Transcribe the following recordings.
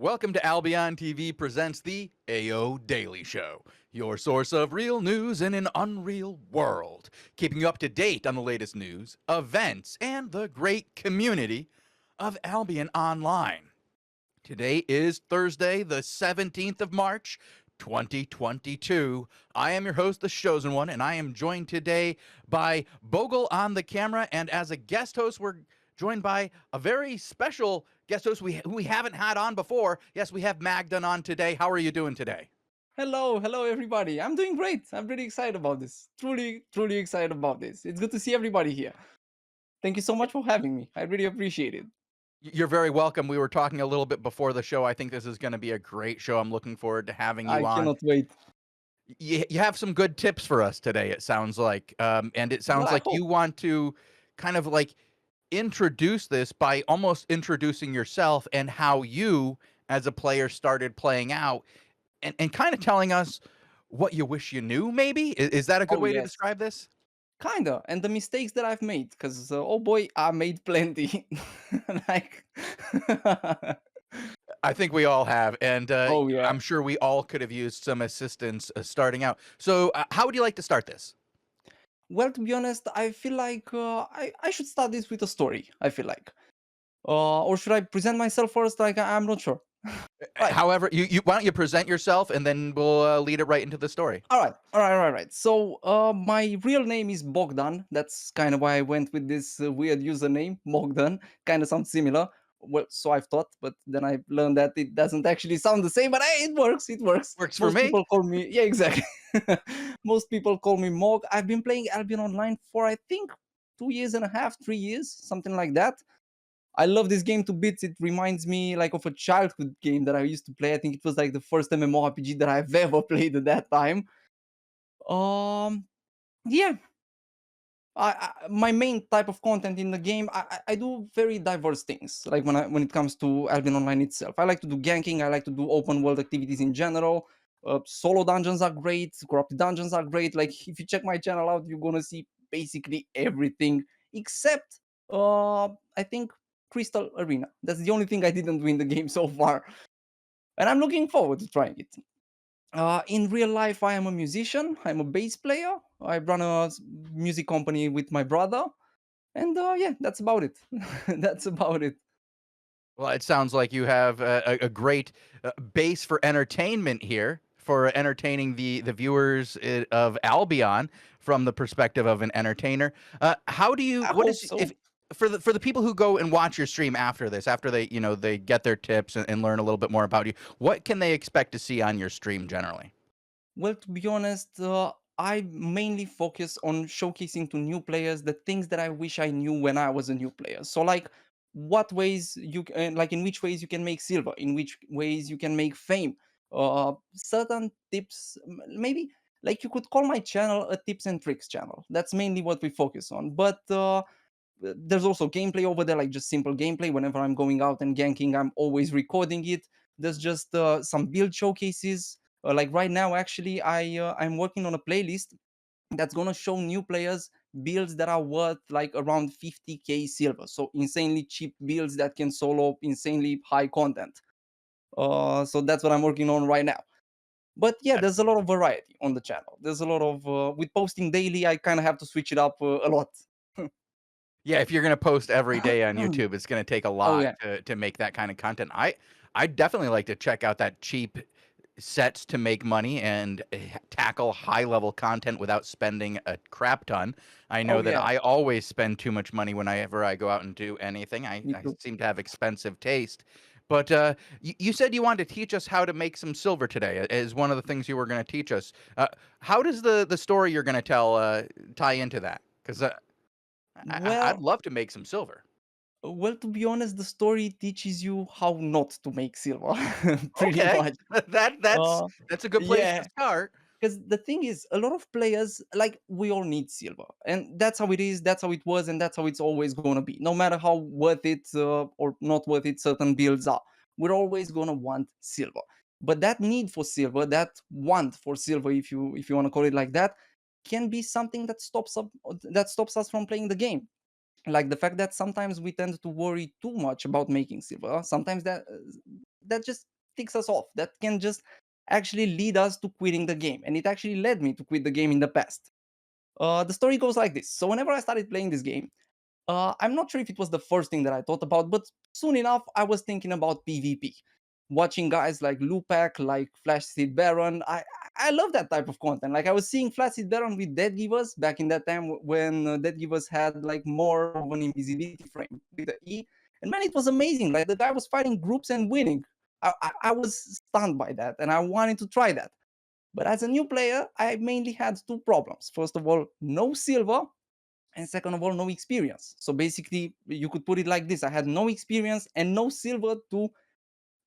Welcome to Albion TV presents the AO Daily Show, your source of real news in an unreal world, keeping you up to date on the latest news, events, and the great community of Albion Online. Today is Thursday, the 17th of March, 2022. I am your host, the Shozen One, and I am joined today by Bogul on the camera, and as a guest host, we're joined by a very special guest host who we haven't had on before. Yes, we have Mogdone on today. How are you doing today? Hello everybody. I'm doing great. I'm really excited about this. Truly excited about this. It's good to see everybody here. Thank you so much for having me. I really appreciate it. You're very welcome. We were talking a little bit before the show. I think this is going to be a great show. I'm looking forward to having you I on. cannot wait. You have some good tips for us today, it sounds like. And it Well, sounds I like hope. you want to kind of like introduce this by almost introducing yourself and how you, as a player, started playing out and kind of telling us what you wish you knew, maybe? Is that a good Oh way to yes. describe this? Kinda. And the mistakes that I've made cuz oh boy, I made plenty. like I think we all have, and Oh yeah. I'm sure we all could have used some assistance starting out. So, how would you like to start this? Well, to be honest, I feel like I should start this with a story, I feel like. Or should I present myself first? I'm not sure. Right. However, you why don't you present yourself, and then we'll lead it right into the story. All right. So, my real name is Bogdan. That's kind of why I went with this weird username, Mogdone. Kind of sounds similar. Well, so I've thought, but then I learned that it doesn't actually sound the same. But hey, it works. It works. Works for Most me. people call me, yeah, exactly. Most people call me Mog. I've been playing Albion Online for I think 2 years and a half, 3 years, something like that. I love this game to bits. It reminds me like of a childhood game that I used to play. I think it was like the first MMORPG that I've ever played at that time. Um, yeah, my main type of content in the game, I do very diverse things. Like when it comes to Albion Online itself, I like to do ganking. I like to do open world activities in general. Solo dungeons are great. Corrupted dungeons are great. Like if you check my channel out, you're gonna see basically everything except I think Crystal Arena. That's the only thing I didn't do in the game so far, and I'm looking forward to trying it. In real life, I am a musician. I'm a bass player. I run a music company with my brother, and yeah, that's about it. That's about it. Well, it sounds like you have a great base for entertainment here, for entertaining the viewers of Albion from the perspective of an entertainer. How do you? I What hope is if so. for the people who go and watch your stream after this, after they they get their tips and learn a little bit more about you? What can they expect to see on your stream generally? Well, to be honest, I mainly focus on showcasing to new players the things that I wish I knew when I was a new player. So, like, what ways like, in which ways you can make silver, in which ways you can make fame, certain tips, maybe. Like you could call my channel a tips and tricks channel. That's mainly what we focus on. But there's also gameplay over there, like just simple gameplay. Whenever I'm going out and ganking, I'm always recording it. There's just some build showcases. Like right now, actually, I'm working on a playlist that's gonna show new players builds that are worth like around 50k silver. So insanely cheap builds that can solo insanely high content. So that's what I'm working on right now. But yeah, there's a lot of variety on the channel. There's a lot of with posting daily. I kind of have to switch it up a lot. Yeah, if you're gonna post every day on YouTube, it's gonna take a Oh lot yeah, to make that kind of content. I definitely like to check out that cheap sets to make money and tackle high level content without spending a crap ton. I know oh that yeah. I always spend too much money whenever I go out and do anything. Me I too. seem to have expensive taste. But you said you wanted to teach us how to make some silver today, is one of the things you were going to teach us. How does the story you're going to tell tie into that? Because I'd Well, love to make some silver. well, to be honest, the story teaches you how not to make silver, pretty Okay, much. that that's Uh, that's a good place to yeah, start. because the thing is, a lot of players, like, we all need silver, and that's how it is, that's how it was, and that's how it's always gonna be. No matter how worth it or not worth it certain builds are, we're always gonna want silver. But that need for silver, that want for silver, if you want to call it like that, can be something that stops us from playing the game. Like the fact that sometimes we tend to worry too much about making silver. Sometimes that just ticks us off. That can just actually lead us to quitting the game. And it actually led me to quit the game in the past. The story goes like this. So whenever I started playing this game, I'm not sure if it was the first thing that I thought about, but soon enough, I was thinking about PvP. Watching guys like Lupac, like Flash Seed Baron, I love that type of content. Like I was seeing Flash Seed Baron with Dead Givers back in that time when Dead Givers had like more of an invisibility frame with the E, and man, it was amazing. Like the guy was fighting groups and winning. I was stunned by that, and I wanted to try that. But as a new player, I mainly had two problems. First of all, no silver, and second of all, no experience. So basically, you could put it like this: I had no experience and no silver to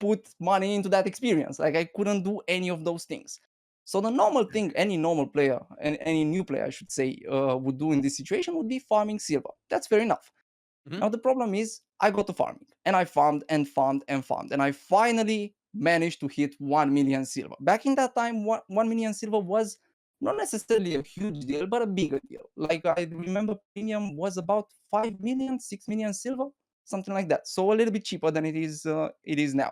put money into that experience. Like I couldn't do any of those things. So the normal thing any normal player and any new player, I should say, would do in this situation would be farming silver. That's fair enough. Mhm. Now the problem is I got to farming and I farmed and farmed and farmed and I finally managed to hit 1 million silver. Back in that time, 1 million silver was not necessarily a huge deal, but a bigger deal. Like I remember premium was about 5 million, 6 million silver, something like that. So a little bit cheaper than it is now.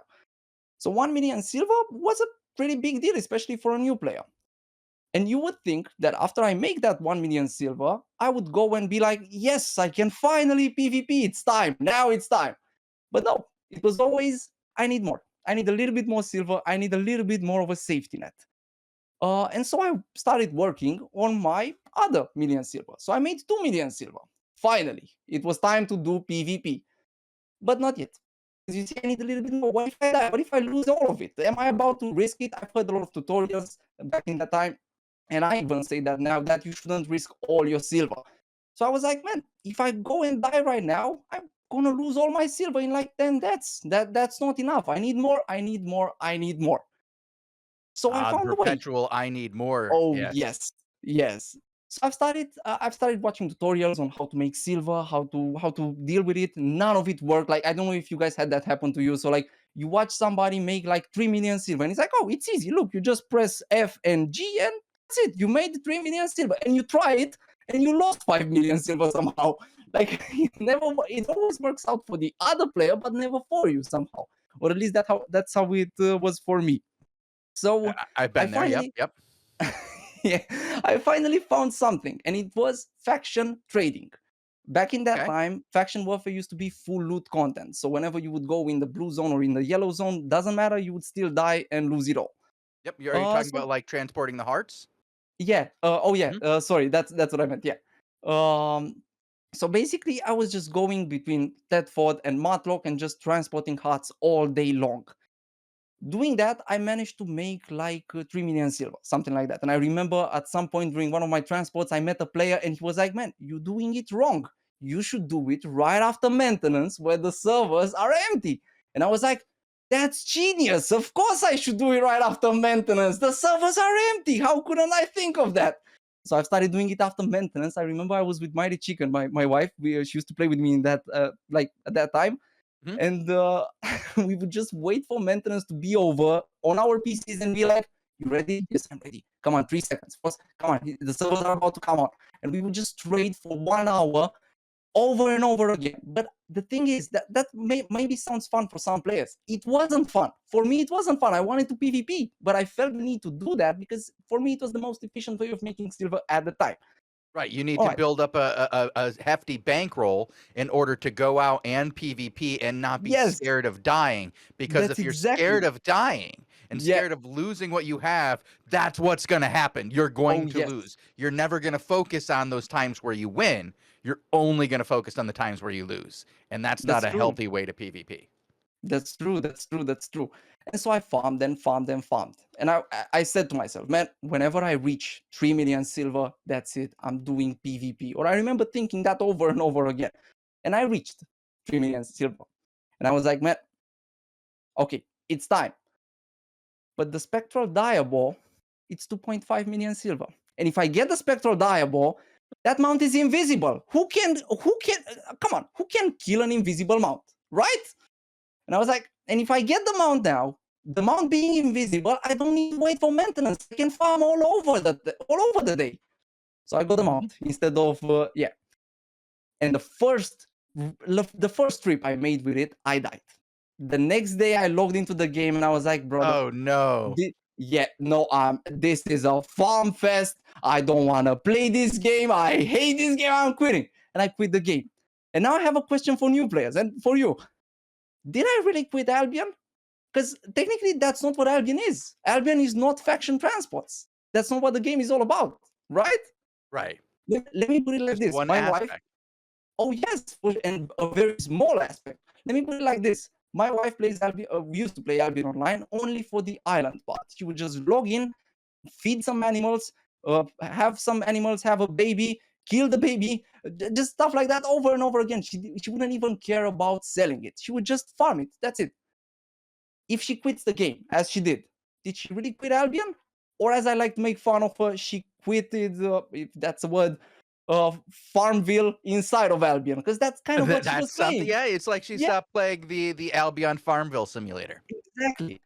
So 1 million silver was a pretty big deal, especially for a new player. And you would think that after I make that 1 million silver, I would go and be like, yes, I can finally PvP. It's time. Now it's time. But no, it was always, I need more. I need a little bit more silver. I need a little bit more of a safety net. And so I started working on my other million silver. So I made 2 million silver. Finally, it was time to do PvP. But not yet. Because you see, I need a little bit more. What if I die? What if I lose all of it? Am I about to risk it? I've heard a lot of tutorials back in that time. And I even say that now that you shouldn't risk all your silver. So I was like, man, if I go and die right now, I'm gonna lose all my silver in like 10 deaths. That's not enough. I need more, I need more, I need more. So I Ah, the found a way. perpetual I need more. Oh Yes. yes, yes. So I've started watching tutorials on how to make silver, how to deal with it. None of it worked. Like I don't know if you guys had that happen to you. So like you watch somebody make like 3 million silver and it's like, oh, it's easy. Look, you just press F and G and that's it. You made 3 million silver and you try it and you lost 5 million silver somehow. Like it always works out for the other player, but never for you somehow. Or at least that's how it was for me. So I've I been there. Yep. finally Yep. yeah, I finally found something, and it was faction trading. Back in that Okay. time, faction warfare used to be full loot content. So whenever you would go in the blue zone or in the yellow zone, doesn't matter, you would still die and lose it all. Yep. Are you talking So about like transporting the hearts? yeah, oh yeah, Mhm. sorry, that's what I meant. Yeah. Um, so basically, I was just going between Tedford and Matlock and just transporting hearts all day long. Doing that, I managed to make like 3 million silver, something like that. And I remember at some point during one of my transports, I met a player and he was like, man, you're doing it wrong. You should do it right after maintenance where the servers are empty. And I was like, that's genius. Of course I should do it right after maintenance. The servers are empty. How couldn't I think of that? So I've started doing it after maintenance. I remember I was with Mighty Chicken, my wife. She used to play with me in that, like at that time Mhm. and we would just wait for maintenance to be over on our PCs and be like, "You ready? Yes, I'm ready. Come on, 3 seconds. First, come on, the servers are about to come on." And we would just trade for 1 hour over and over again. But the thing is that maybe sounds fun for some players. It wasn't fun. For me, it wasn't fun. I wanted to PvP, but I felt the need to do that because for me, it was the most efficient way of making silver at the time. Right. You need All to right. build up a hefty bankroll in order to go out and PvP and not be Yes, scared of dying. Because that's if you're scared exactly. of dying and Yeah. scared of losing what you have, that's what's going to happen. You're Oh going to yes, lose. You're never going to focus on those times where you win. You're only going to focus on the times where you lose. And that's not that's a true. healthy way to PvP. That's true. That's true. That's true. And so I farmed and farmed and farmed. And I said to myself, man, whenever I reach 3 million silver, that's it. I'm doing PvP. Or I remember thinking that over and over again. And I reached 3 million silver. And I was like, man, okay, it's time. But the Spectral Diaball, it's 2.5 million silver. And if I get the Spectral Diaball, that mount is invisible. Come on, who can kill an invisible mount? Right? And I was like, and if I get the mount now, the mount being invisible, I don't need to wait for maintenance. I can farm all over the day. So I got the Mhm. mount instead of yeah. And the first trip I made with it, I died. The next day I logged into the game and I was like, brother, Oh no. yeah, no, this is a farm fest. I don't want to play this game. I hate this game. I'm quitting. And I quit the game. And now I have a question for new players and for you. Did I really quit Albion? Because technically that's not what Albion is. Albion is not faction transports. That's not what the game is all about, right? Right. Let me put it like Just this. one My wife, aspect. oh yes, and a very small aspect. Let me put it like this. My wife plays Albion, used to play Albion Online only for the island part. She would just log in, feed some animals, have some animals have a baby, kill the baby, just stuff like that over and over again. She wouldn't even care about selling it. She would just farm it. That's it. If she quits the game, as she did she really quit Albion? Or as I like to make fun of her, she quitted, if that's a word, Farmville inside of Albion, because that's kind of what she was That's something. playing. Yeah, it's like she Yeah, stopped playing the Albion Farmville simulator. exactly.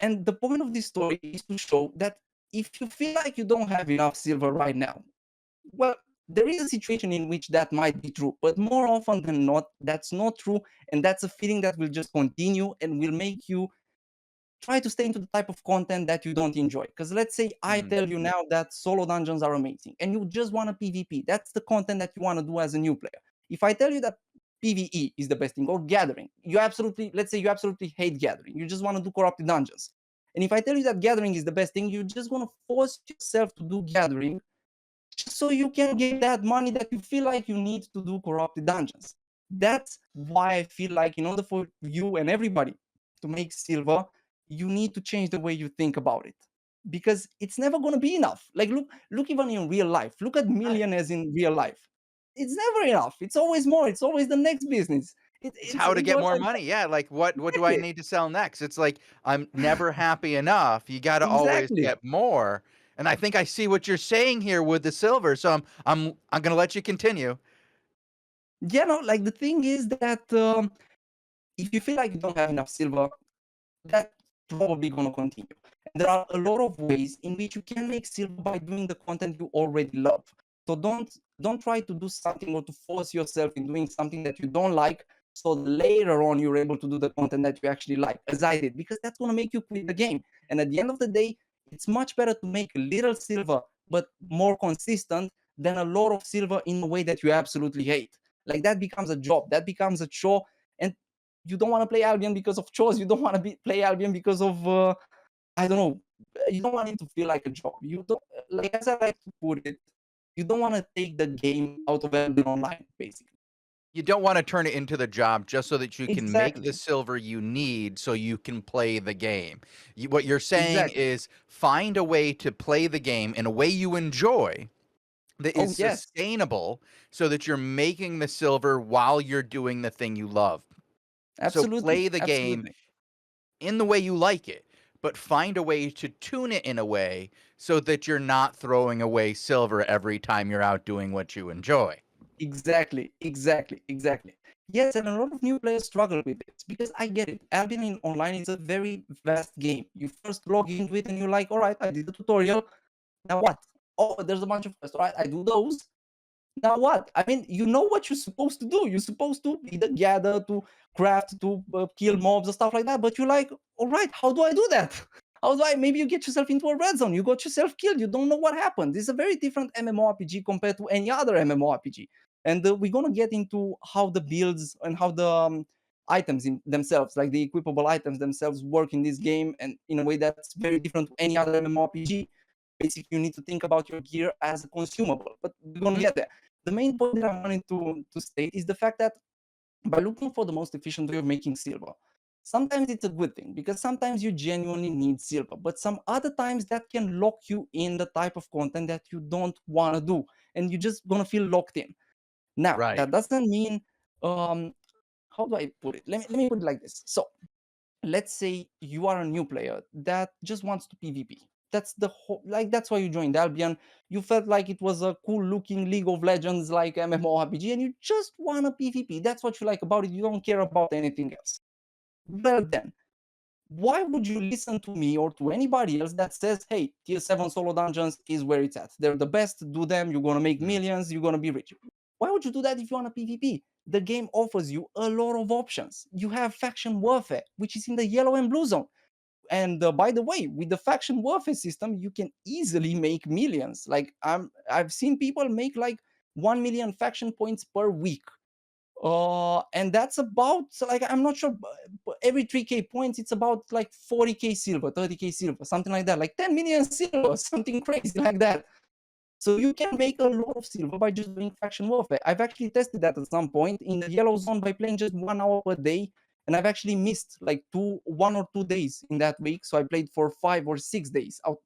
And the point of this story is to show that if you feel like you don't have enough silver right now, well, there is a situation in which that might be true, but more often than not, that's not true, and that's a feeling that will just continue and will make you try to stay into the type of content that you don't enjoy. Because let's say I Mm. tell you now that solo dungeons are amazing and you just want a PvP. That's the content that you want to do as a new player. If I tell you that PvE is the best thing or gathering, let's say you absolutely hate gathering. You just want to do corrupted dungeons. And if I tell you that gathering is the best thing, you're just going to force yourself to do gathering just so you can get that money that you feel like you need to do corrupted dungeons. That's why I feel like in order for you and everybody to make silver, you need to change the way you think about it. Because it's never gonna be enough. Like look even in real life. Look at Right. millionaires in real life. It's never enough. It's always more. It's always the next business. It's how to It's get always more like money. Yeah, like what do I exactly. need to sell next? It's like I'm never happy enough. You got to always Exactly. get more. And I think I see what you're saying here with the silver. So I'm going to let you continue. Yeah, no, like the thing is that if you feel like you don't have enough silver, that's probably going to continue. And there are a lot of ways in which you can make silver by doing the content you already love. So don't try to do something or to force yourself in doing something that you don't like so later on you're able to do the content that you actually like, as I did, because that's going to make you quit the game. And at the end of the day, it's much better to make a little silver but more consistent than a lot of silver in a way that you absolutely hate. Like that becomes a job, that becomes a chore, and you don't want to play Albion because of chores. You don't want to play Albion because of I don't know. You don't want it to feel like a job. You don't, like as I like to put it. You don't want to take the game out of Albion Online, basically. You don't want to turn it into the job just so that you can make the Exactly. silver you need so you can play the game. What you're saying Exactly. is find a way to play the game in a way you enjoy that Oh is yes, sustainable so that you're making the silver while you're doing the thing you love. So absolutely, play the game absolutely. in the way you like it, but find a way to tune it in a way so that you're not throwing away silver every time you're out doing what you enjoy. Exactly, exactly, exactly. Yes, and a lot of new players struggle with this because I get it. Albion in online is a very vast game. You first log into it and you're like, all right, I did the tutorial. Now what? Oh, there's a bunch of quests. All right, I do those. Now what? I mean, you know what you're supposed to do. You're supposed to either gather, to craft, to kill mobs and stuff like that. But you're like, all right, how do I do that? How do I? Maybe you get yourself into a red zone. You got yourself killed. You don't know what happened. This is a very different MMORPG compared to any other MMORPG. And we're gonna get into how the builds and how the items in themselves, like the equipable items themselves, work in this game, and in a way that's very different to any other MMORPG. Basically, you need to think about your gear as a consumable. But we're gonna Mhm. get there. The main point that I wanted to state is the fact that by looking for the most efficient way of making silver, sometimes it's a good thing because sometimes you genuinely need silver, but some other times that can lock you in the type of content that you don't want to do, and you're just gonna feel locked in. Now, Right. that doesn't mean how do I put it? Let me put it like this. So let's say you are a new player that just wants to PvP. That's the whole, like that's why you joined Albion. You felt like it was a cool looking League of Legends like MMORPG and you just want a PvP. That's what you like about it. You don't care about anything else. Well then, why would you listen to me or to anybody else that says, hey, tier 7 solo dungeons is where it's at. They're the best, do them, you're gonna make Mm. millions, you're gonna be rich. Why would you do that if you want a PvP? the game offers you a lot of options. You have faction warfare, which is in the yellow and blue zone. And by the way, with the faction warfare system, you can easily make millions. Like I've seen people make like 1 million faction points per week. And that's about, like, I'm not sure, but every 3k points it's about like 40k silver, 30k silver, something like that, like 10 million silver, something crazy like that. So you can make a lot of silver by just doing faction warfare. I've actually tested that at some point in the yellow zone by playing just 1 hour per day, and I've actually missed like 1 or 2 days in that week. So I played for 5 or 6 days out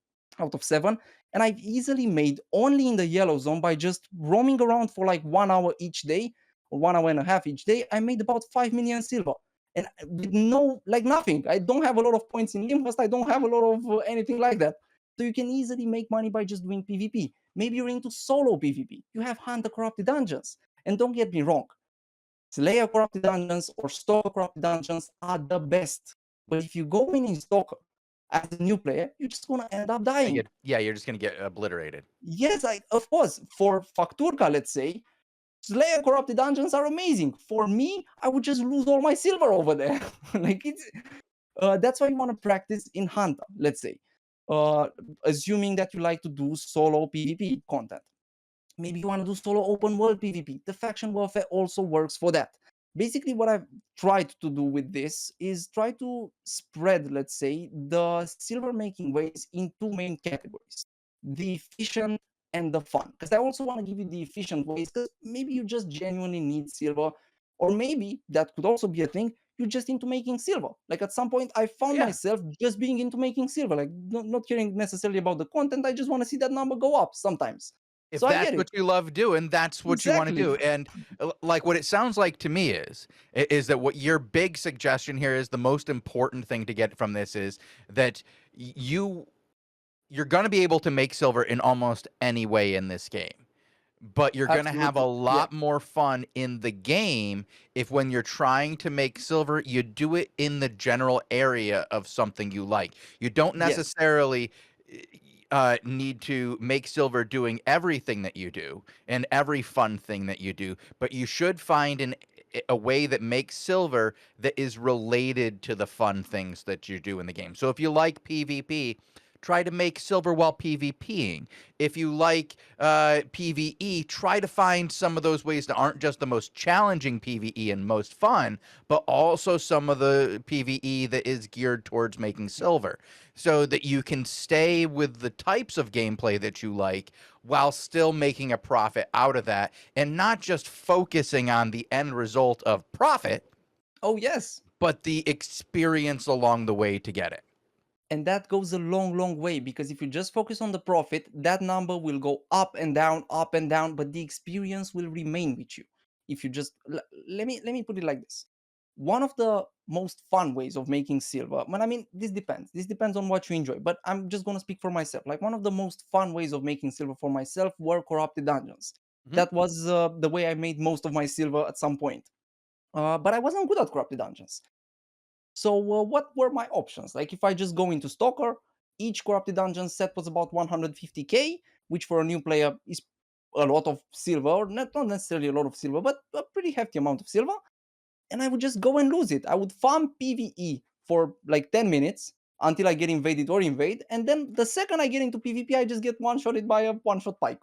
of 7, and I've easily made only in the yellow zone by just roaming around for like 1 hour each day or 1 hour and a half each day. I made about 5 million silver. And with no, like, nothing. I don't have a lot of points in Limhost. I don't have a lot of anything like that. So you can easily make money by just doing PvP. Maybe you're into solo PvP. You have Hunter Corrupted Dungeons. And don't get me wrong, Slayer Corrupted Dungeons or Stalker Corrupted Dungeons are the best. But if you go in Stalker as a new player, you're just gonna end up dying. You're just gonna get obliterated. Yes, of course, for Facturka, let's say, Slayer Corrupted Dungeons are amazing. For me, I would just lose all my silver over there. Like, it's that's why you want to practice in Hunter, let's say. Uh, Assuming that you like to do solo PvP content. Maybe you want to do solo open world PvP. The faction warfare also works for that. Basically, what I've tried to do with this is try to spread, let's say, the silver making ways in two main categories: the efficient and the fun. Because I also want to give you the efficient ways, because maybe you just genuinely need silver, or maybe that could also be a thing. You're just into making silver. Like, at some point, I found Yeah. myself just being into making silver, like not caring necessarily about the content. I just want to see that number go up sometimes. If So I that's get what it. you love doing, that's what you want to Exactly. do. And like what it sounds like to me is that what your big suggestion here is, the most important thing to get from this is that you're going to be able to make silver in almost any way in this game. But you're going to have a Absolutely. Yeah. lot more fun in the game if, when you're trying to make silver, you do it in the general area of something you like. You don't Yes. necessarily need to make silver doing everything that you do and every fun thing that you do, but you should find a way that makes silver that is related to the fun things that you do in the game. So if you like PvP, try to make silver while PvPing. If you like PvE, try to find some of those ways that aren't just the most challenging PvE and most fun, but also some of the PvE that is geared towards making silver, so that you can stay with the types of gameplay that you like while still making a profit out of that, and not just focusing on the end result of profit, Oh, yes. but the experience along the way to get it. And that goes a long, long way, because if you just focus on the profit, that number will go up and down, but the experience will remain with you. If you just let me put it like this. One of the most fun ways of making silver, I mean, this depends. This depends on what you enjoy, but I'm just gonna speak for myself. Like, one of the most fun ways of making silver for myself were corrupted dungeons. Mhm. That was the way I made most of my silver at some point. But I wasn't good at corrupted dungeons. So what were my options? Like, if I just go into Stalker, each corrupted dungeon set was about 150k, which for a new player is a lot of silver, or not necessarily a lot of silver, but a pretty hefty amount of silver. And I would just go and lose it. I would farm PvE for like 10 minutes until I get invaded or invade, and then the second I get into PvP, I just get one-shotted by a one-shot pipe.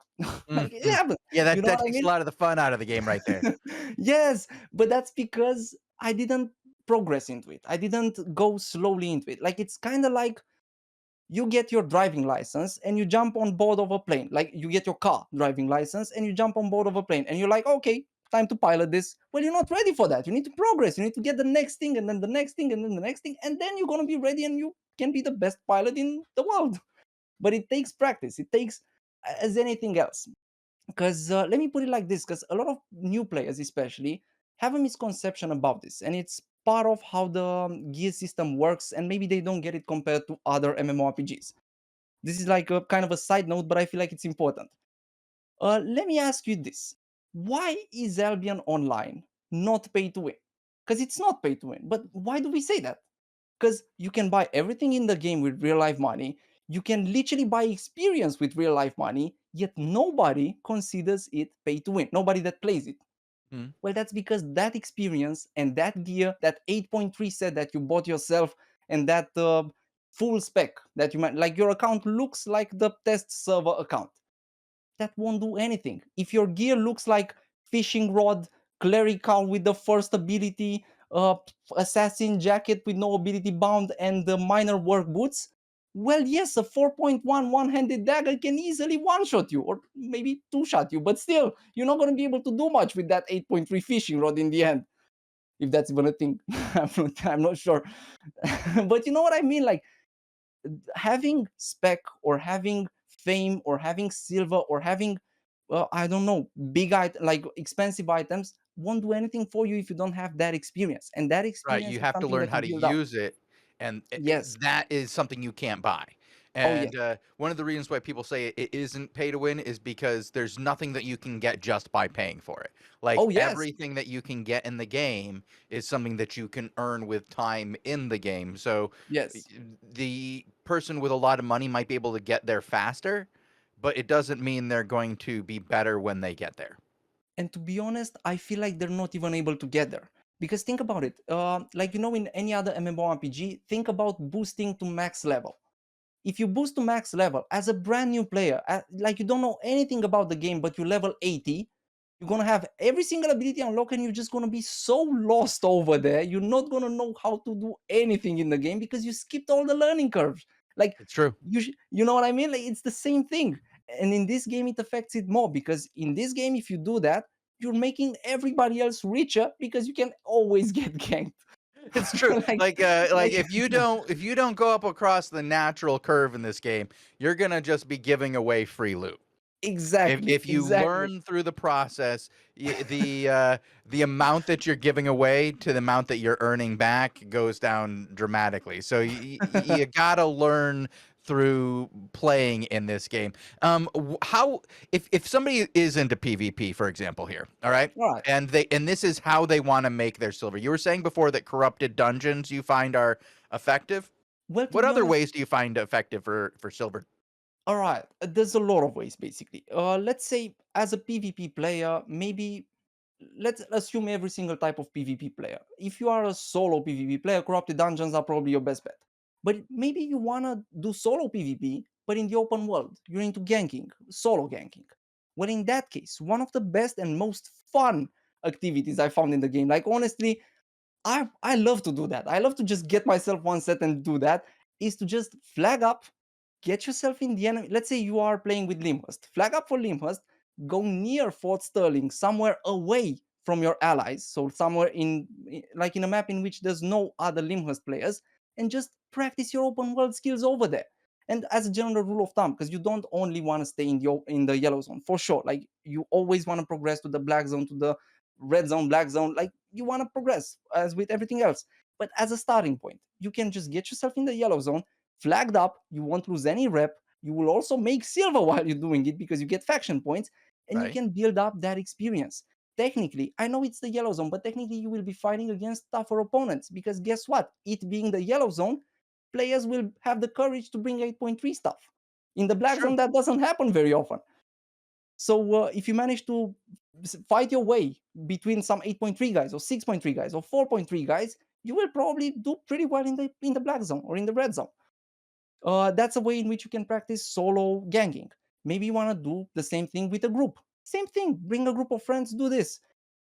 Like, it Mhm. happens. Yeah, You that know that what I takes a mean? lot of the fun out of the game right there. Yes, but that's because I didn't progress into it. I didn't go slowly into it. Like, it's kind of like you get your driving license and you jump on board of a plane. Like, you get your car driving license and you jump on board of a plane and you're like, okay, time to pilot this. Well, you're not ready for that. You need to progress. You need to get the next thing and then the next thing and then the next thing, and then you're going to be ready and you can be the best pilot in the world. But it takes practice. It takes, as anything else. Because let me put it like this, because a lot of new players especially have a misconception about this, and it's part of how the gear system works, and maybe they don't get it compared to other MMORPGs. This is like a kind of a side note, but I feel like it's important. Let me ask you this: why is Albion Online not pay to win? Because it's not pay to win, but why do we say that? Because you can buy everything in the game with real life money. You can literally buy experience with real life money, yet nobody considers it pay to win. Nobody that plays it. Mm. Well, that's because that experience and that gear, that 8.3 set that you bought yourself, and that full spec that you might like, your account looks like the test server account. That won't do anything. If your gear looks like fishing rod, clerical with the first ability, assassin jacket with no ability bound, and the minor work boots, well, yes, a 4.1 one-handed dagger can easily one-shot you, or maybe two-shot you, but still, you're not going to be able to do much with that 8.3 fishing rod in the end, if that's even a thing. I'm not sure. But you know what I mean? Like, having spec or having fame or having silver or having I don't know, like expensive items won't do anything for you if you don't have that experience, and that Right, experience you is have to something learn that you how to build up. use it, and Yes. that is something you can't buy. Oh yeah. And one of the reasons why people say it isn't pay to win is because there's nothing that you can get just by paying for it. Like Oh yes. everything that you can get in the game is something that you can earn with time in the game. So Yes. the person with a lot of money might be able to get there faster, but it doesn't mean they're going to be better when they get there. And to be honest, I feel like they're not even able to get there. Because think about it, like, in any other MMORPG, think about boosting to max level. If you boost to max level as a brand new player, like you don't know anything about the game, but you level 80, you're gonna have every single ability unlocked, and you're just gonna be so lost over there. You're not gonna know how to do anything in the game because you skipped all the learning curves. Like, It's true. you know what I mean? Like, it's the same thing. And in this game, it affects it more because in this game, if you do that, you're making everybody else richer because you can always get ganked. It's true. like, Like like if you don't go up across the natural curve in this game, you're gonna just be giving away free loot. If exactly, if you exactly. learn through the process, the amount that you're giving away to the amount that you're earning back goes down dramatically. So you gotta learn through playing in this game. How if somebody is into PvP, for example, here, all right, All right. and this is how they want to make their silver. You were saying before that corrupted dungeons you find are effective. Well, to What be other honest, ways do you find effective for silver? all right, there's a lot of ways basically. Let's say as a PvP player, maybe let's assume every single type of PvP player. If you are a solo PvP player, corrupted dungeons are probably your best bet. But maybe you wanna do solo PvP, but in the open world, you're into ganking, solo ganking. Well, in that case, one of the best and most fun activities I found in the game, like honestly, I love to do that. I love to just get myself one set and do that. Is to just flag up, get yourself in the enemy. Let's say you are playing with Limhurst. Flag up for Limhurst, go near Fort Sterling, somewhere away from your allies. So somewhere like in a map in which there's no other Limhurst players, and just practice your open world skills over there. And as a general rule of thumb, because you don't only want to stay in the yellow zone for sure. Like you always want to progress to the black zone, to the red zone, black zone. Like you want to progress as with everything else. But as a starting point, you can just get yourself in the yellow zone, flagged up. You won't lose any rep. You will also make silver while you're doing it because you get faction points, and you Right. can build up that experience. Technically, I know it's the yellow zone, but technically you will be fighting against tougher opponents because guess what? It being the yellow zone, players will have the courage to bring 8.3 stuff. In the It's black true. zone, that doesn't happen very often. So if you manage to fight your way between some 8.3 guys or 6.3 guys or 4.3 guys, you will probably do pretty well in the black zone or in the red zone. That's a way in which you can practice solo ganking. Maybe you want to do the same thing with a group. Same thing. Bring a group of friends. Do this.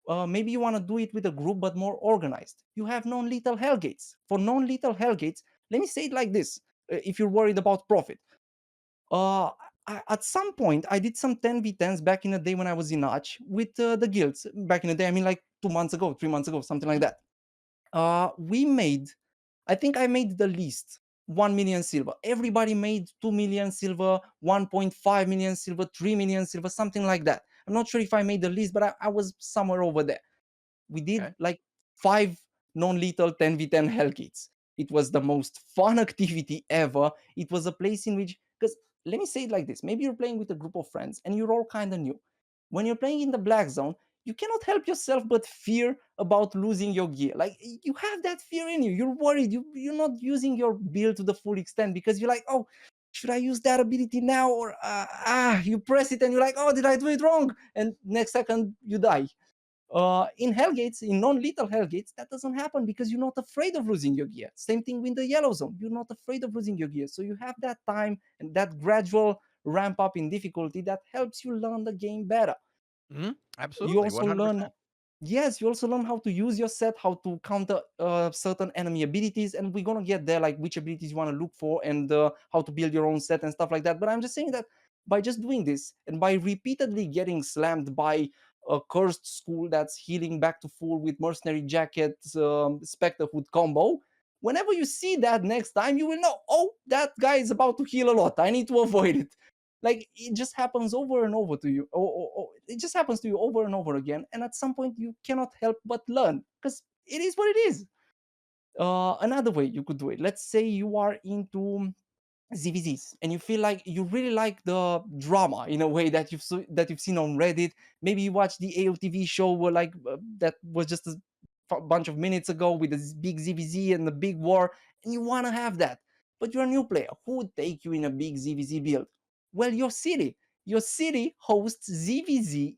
Maybe you want to do it with a group but more organized. You have non-lethal hellgates. For non-lethal hellgates, let me say it like this: if you're worried about profit, uh, at some point, I did some 10v10s back in the day when I was in Arch with the guilds. Back in the day, I mean, like 2 months ago, 3 months ago, something like that. We made, I think I made the least 1 million silver. Everybody made 2 million silver, 1.5 million silver, 3 million silver, something like that. I'm not sure if I made the least, but I was somewhere over there. We did Okay. like 5 non-lethal 10v10 hell kits. It was the most fun activity ever. It was a place in which, because let me say it like this: maybe you're playing with a group of friends and you're all kind of new. When you're playing in the black zone, you cannot help yourself but fear about losing your gear. Like you have that fear in you. You're worried. You're not using your build to the full extent because you're like, oh, should I use that ability now or you press it and you're like, oh, did I do it wrong? And next second you die. In Hellgates, in non-lethal Hellgates, that doesn't happen because you're not afraid of losing your gear. Same thing with the Yellow Zone. You're not afraid of losing your gear. So you have that time and that gradual ramp up in difficulty that helps you learn the game better. You Absolutely, also learn, 100%. yes, you also learn how to use your set, how to counter certain enemy abilities, and we're gonna get there, like which abilities you want to look for and how to build your own set and stuff like that. But I'm just saying that by just doing this and by repeatedly getting slammed by a cursed school that's healing back to full with mercenary jackets, spectre hood combo, whenever you see that next time, you will know, oh, that guy is about to heal a lot, I need to avoid it. Like it just happens over and over to you, or it just happens to you over and over again, and at some point you cannot help but learn because it is what it is. Another way you could do it, let's say you are into ZVZs and you feel like you really like the drama in a way that that you've seen on Reddit. Maybe you watch the AOTV show where that was just a bunch of minutes ago with this big ZVZ and the big war, and you want to have that, but you're a new player. Who would take you in a big ZVZ build? Well, your city. Your city hosts ZVZ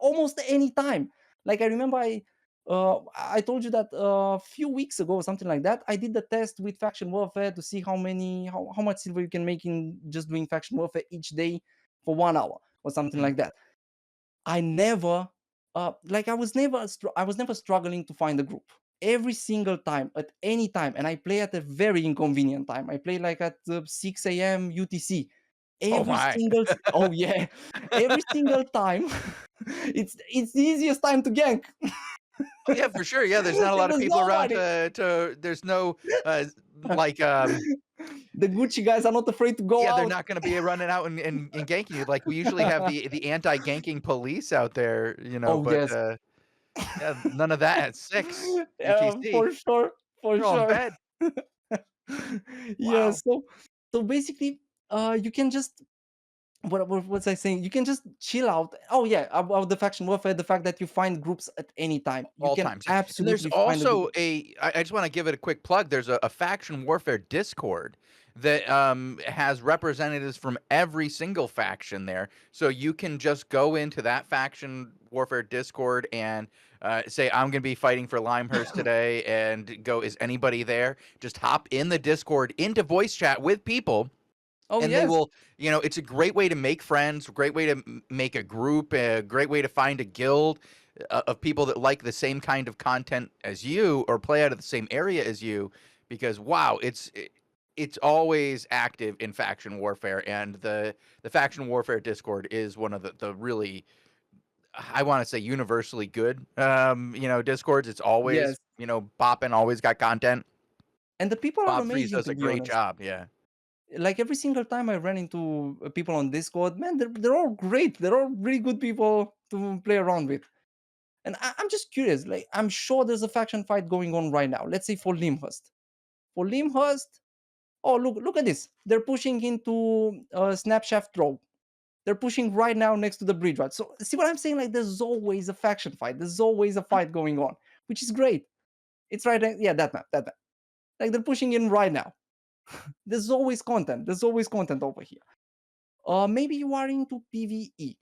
almost any time. Like I remember, I told you that a few weeks ago or something like that. I did the test with faction warfare to see how much silver you can make in just doing faction warfare each day for 1 hour or something Mhm. like that. I never, I was never struggling to find a group. Every single time, at any time, and I play at a very inconvenient time. I play like at 6 a.m. UTC. Oh Every my. single, oh yeah, every single time, it's the easiest time to gank. Oh, yeah, for sure, yeah, there's not a lot of There's people around nobody. to there's no, like, The Gucci guys are not afraid to go yeah, they're out. not gonna be running out and ganking you, like, we usually have the anti-ganking police out there, Oh but, yes, yeah, none of that at 6 yeah, UTC. for sure, for They're all in sure. bed. Yeah, Wow. so basically, you can just what was I saying? You can just chill out. Oh yeah, about the faction warfare, the fact that you find groups at any time. You All can times, yeah, and there's absolutely find a group. also I just wanna give it a quick plug, there's a faction warfare Discord that, has representatives from every single faction there, so you can just go into that faction warfare Discord and, say, "I'm gonna be fighting for Limehurst today," and go, "Is anybody there?" Just hop in the Discord into voice chat with people, Oh and they yes, will, it's a great way to make friends, a great way to make a group, a great way to find a guild of people that like the same kind of content as you or play out of the same area as you, because wow, it's always active in faction warfare, and the faction warfare Discord is one of the really, I want to say, universally good Discords. It's always, yes, bopping, always got content. and the people are Bob Freeze amazing, does to a be great honest. job. Yeah. Like every single time I ran into people on Discord, man, they're all great. They're all really good people to play around with. And I'm just curious. Like I'm sure there's a faction fight going on right now. Let's say for Limhurst. For Limhurst, oh look at this. They're pushing into Snapshaft Row. They're pushing right now next to the bridge, right? So see what I'm saying? Like there's always a faction fight. There's always a fight going on, which is great. It's right. Yeah, that map. That map. Like they're pushing in right now. There's always content. There's always content over here. Maybe you are into PvE.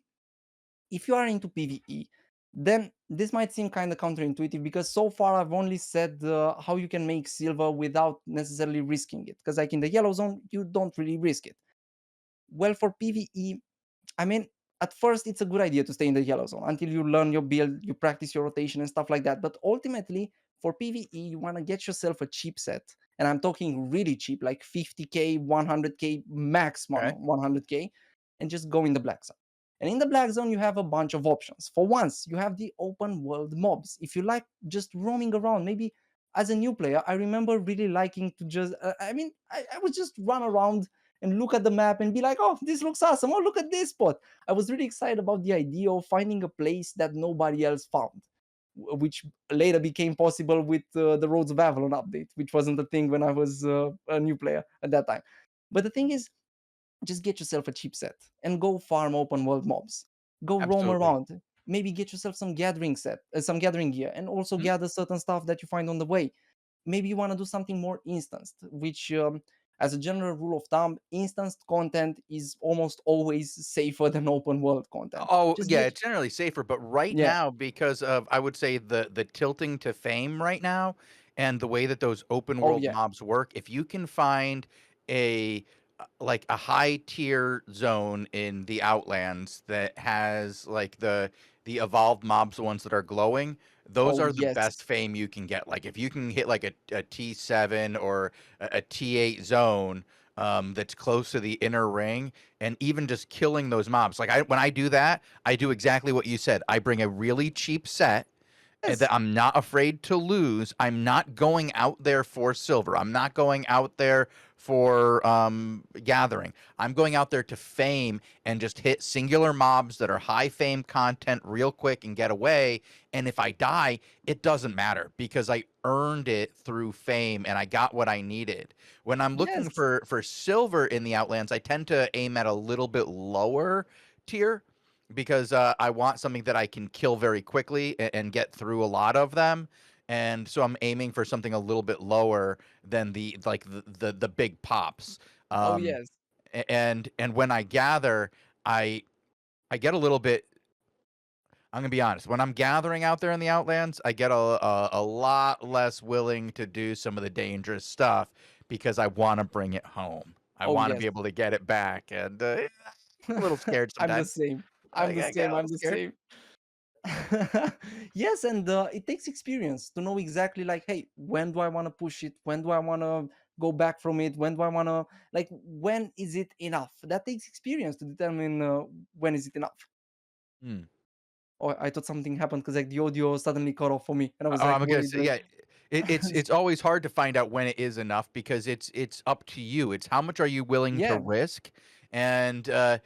If you are into PvE, then this might seem kind of counterintuitive because so far I've only said how you can make silver without necessarily risking it. Because like in the yellow zone, you don't really risk it. Well, for PvE, I mean, at first it's a good idea to stay in the yellow zone until you learn your build, you practice your rotation and stuff like that. But ultimately, for PvE, you want to get yourself a cheap set. And I'm talking really cheap, like 50k, 100k, max Okay. 100k, and just go in the black zone. And in the black zone, you have a bunch of options. For once, you have the open world mobs. If you like just roaming around, maybe as a new player, I remember really liking to just, I would just run around and look at the map and be like, oh, this looks awesome. Oh, look at this spot. I was really excited about the idea of finding a place that nobody else found, which later became possible with the Roads of Avalon update, which wasn't a thing when I was a new player at that time. But the thing is, just get yourself a cheap set and go farm open world mobs. Go roam Absolutely. around. Maybe get yourself some gathering gear, and also Mhm. gather certain stuff that you find on the way. Maybe you want to do something more instanced, which as a general rule of thumb, instance content is almost always safer than open world content. Oh, Just yeah, get it's generally safer, but right yeah. now, because of I would say the tilting to fame right now and the way that those open Oh world yeah. mobs work, if you can find a like a high tier zone in the Outlands that has like the evolved mobs, the ones that are glowing, those Oh are the best yes. fame you can get. Like if you can hit like a T7 or a T8 zone that's close to the inner ring, and even just killing those mobs. Like when I do that, I do exactly what you said. I bring a really cheap set that Yes. I'm not afraid to lose. I'm not going out there for silver. I'm not going out there for gathering. I'm going out there to fame and just hit singular mobs that are high fame content real quick and get away. And if I die, it doesn't matter because I earned it through fame and I got what I needed. When I'm looking Yes. for silver in the Outlands, I tend to aim at a little bit lower tier because I want something that I can kill very quickly and get through a lot of them. And so I'm aiming for something a little bit lower than the big pops. Oh Um, yes. and when I gather, I I get a little bit. I'm gonna be honest. When I'm gathering out there in the Outlands, I get a lot less willing to do some of the dangerous stuff because I want to bring it home. I Oh want to yes. be able to get it back, and a little scared I'm the sometimes. same. I'm the I get same. a I'm little the scared. same. Yes, and it takes experience to know exactly like, hey, when do I want to push it? When do I want to go back from it? When do I want to like? When is it enough? That takes experience to determine when is it enough. Hmm. Oh, I thought something happened because like the audio suddenly cut off for me, and I was Oh, like I'm gonna worried. say, Like, yeah. It's always hard to find out when it is enough because it's up to you. It's how much are you willing to yeah. risk, and uh,